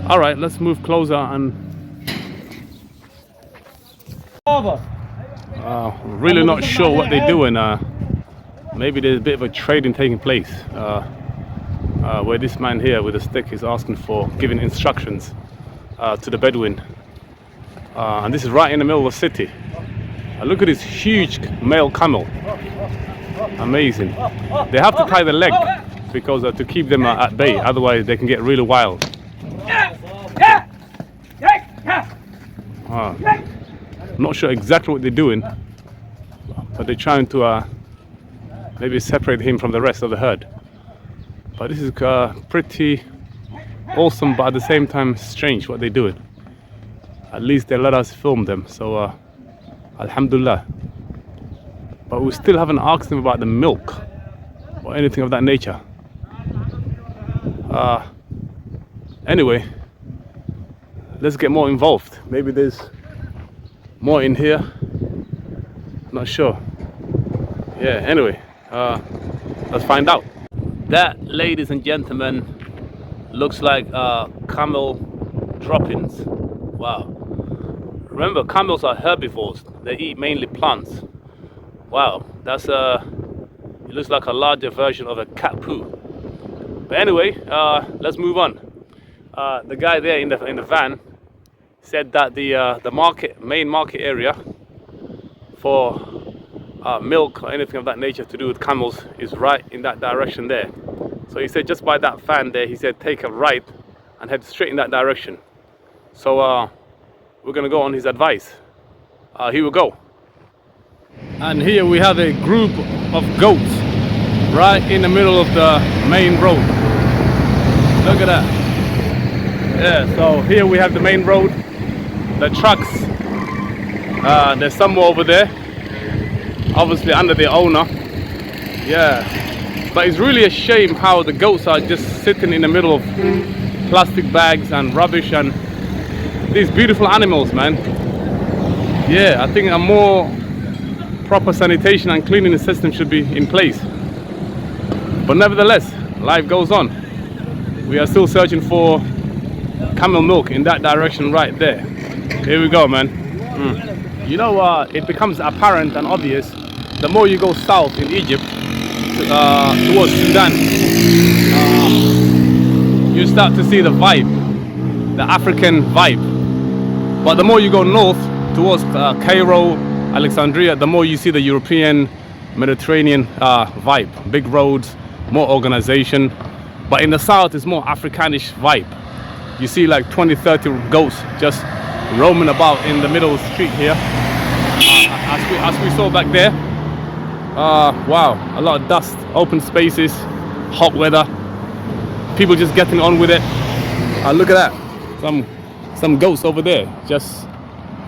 All right, let's move closer and really not sure what they're doing. Maybe there's a bit of a trading taking place where this man here with a stick is asking for giving instructions to the Bedouin. And this is right in the middle of the city. Look at this huge male camel. Amazing. They have to tie the leg because to keep them at bay, otherwise they can get really wild. Not sure exactly what they're doing, but they're trying to maybe separate him from the rest of the herd. But this is pretty awesome, but at the same time strange what they're doing. At least they let us film them, so alhamdulillah. But we still haven't asked them about the milk or anything of that nature. Anyway, let's get more involved. Maybe there's more in here. Not sure. Yeah, anyway, let's find out. That, ladies and gentlemen, looks like camel droppings. Wow. Remember, camels are herbivores. They eat mainly plants. Wow, that's it looks like a larger version of a cat poo. But anyway, let's move on. The guy there in the van said that the main market area for milk or anything of that nature to do with camels is right in that direction there. So he said just by that fan there, he said take a right and head straight in that direction. So we're gonna go on his advice. Here we go. And here we have a group of goats right in the middle of the main road. Look at that. Yeah, so here we have the main road. The trucks, there's some more over there, obviously under the owner. Yeah, but it's really a shame how the goats are just sitting in the middle of plastic bags and rubbish and these beautiful animals, man. Yeah, I think a more proper sanitation and cleaning system should be in place. But nevertheless, life goes on. We are still searching for camel milk in that direction right there. Here we go, man. You know, it becomes apparent and obvious the more you go south in Egypt towards Sudan. You start to see the vibe, the African vibe. But the more you go north towards Cairo, Alexandria, the more you see the European, Mediterranean vibe. Big roads, more organization. But in the south, it's more Africanish vibe. You see like 20-30 goats just roaming about in the middle of the street here. As we saw back there. Wow, a lot of dust, open spaces, hot weather. People just getting on with it. Look at that. Some goats over there just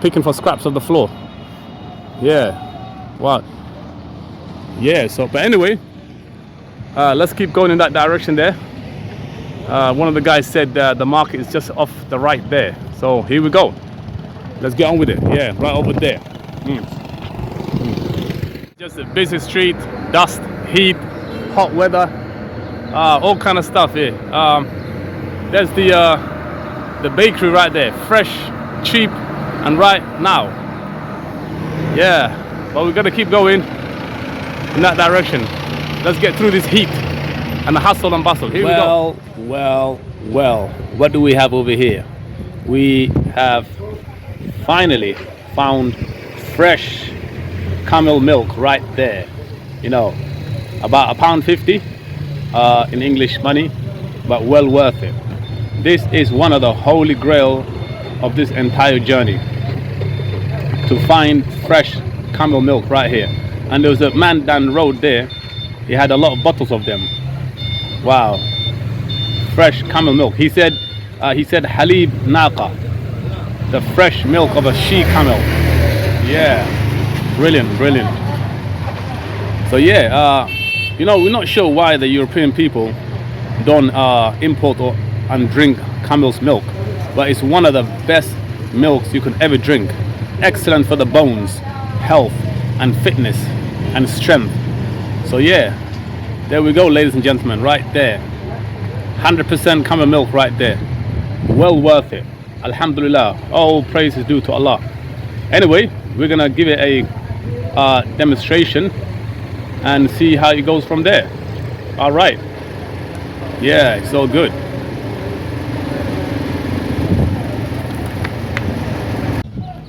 picking for scraps of the floor. Yeah, wow. Yeah, so but anyway, let's keep going in that direction there. One of the guys said the market is just off the right there, so here we go. Let's get on with it. Yeah, right over there. Just a busy street, dust, heat, hot weather, all kind of stuff here. There's the bakery right there, fresh, cheap, and right now. Yeah, but we gotta keep going in that direction. Let's get through this heat and the hustle and bustle. Here we go. Well, what do we have over here? We have finally found fresh camel milk right there. You know, about £1.50 in English money, but well worth it. This is one of the holy grail of this entire journey, to find fresh camel milk right here. And there was a man down the road there, he had a lot of bottles of them. Wow, fresh camel milk. He said halib naqa, the fresh milk of a she camel. Yeah, brilliant. So yeah, you know, we're not sure why the European people don't import and drink camel's milk, but it's one of the best milks you can ever drink. Excellent for the bones, health and fitness and strength. So yeah, there we go, ladies and gentlemen, right there. 100% camel milk right there. Well worth it. Alhamdulillah, all praise is due to Allah. Anyway, we're gonna give it a demonstration and see how it goes from there. All right. Yeah, it's all good.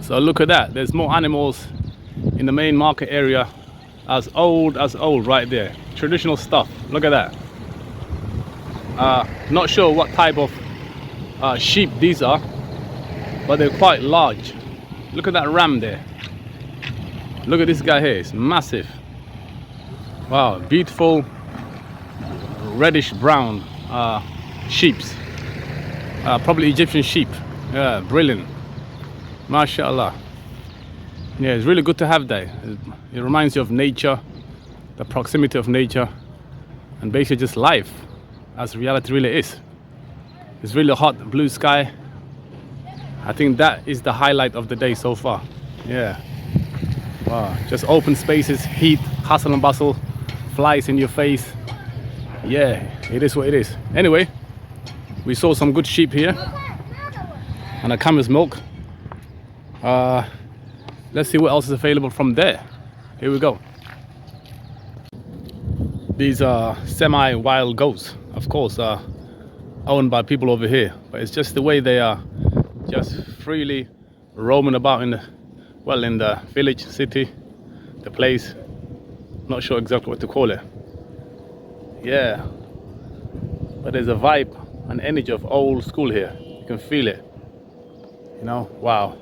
So look at that, there's more animals in the main market area, as old right there. Traditional stuff, look at that. Not sure what type of sheep these are, but they're quite large. Look at that ram there. Look at this guy here, it's massive. Wow, beautiful reddish brown sheeps. Probably Egyptian sheep. Yeah, brilliant. MashaAllah. Yeah, it's really good to have that. It reminds you of nature, the proximity of nature, and basically just life as reality really is. It's really hot, blue sky. I think that is the highlight of the day so far. Yeah. Wow, just open spaces, heat, hustle and bustle, flies in your face. Yeah, it is what it is. Anyway, we saw some good sheep here and a camel's milk. Let's see what else is available from there. Here we go. These are semi-wild goats, of course, owned by people over here, but it's just the way they are just freely roaming about in the village, city, the place. Not sure exactly what to call it. Yeah, but there's a vibe and energy of old school here. You can feel it, you know. Wow.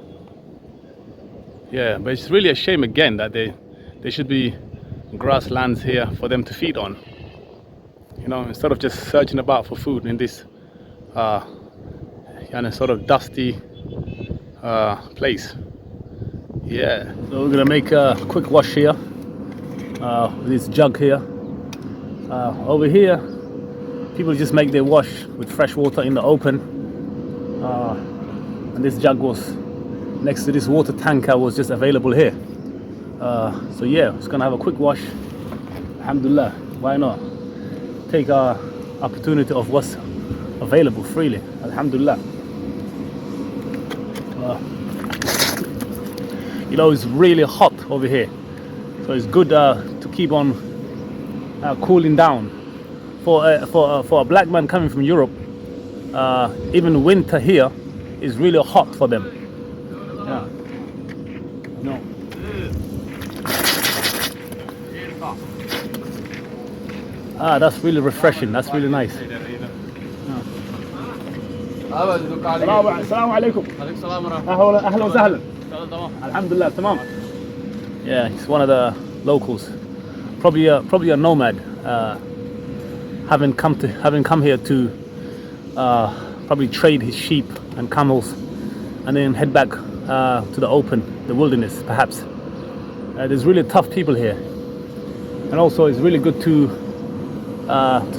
Yeah, but it's really a shame again that there should be grasslands here for them to feed on, you know, instead of just searching about for food in this kind of sort of dusty place. Yeah, so we're gonna make a quick wash here with this jug here. Over here people just make their wash with fresh water in the open, and this jug was next to this water tanker, was just available here. So yeah, just gonna have a quick wash. Alhamdulillah, why not take our opportunity of what's available freely. Alhamdulillah. You know, it's really hot over here, so it's good to keep on cooling down. For a black man coming from Europe, even winter here is really hot for them. Yeah. No. That's really refreshing. That's really nice. السلام عليكم. أهلا وسهلا. Alhamdulillah, tamam. Yeah, he's one of the locals. Probably a nomad. Having come here to probably trade his sheep and camels, and then head back to the open, the wilderness, perhaps. There's really tough people here. And also it's really good to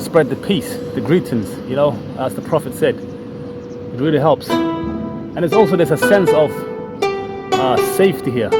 spread the peace, the greetings, you know, as the Prophet said. It really helps. And there's a sense of safety here.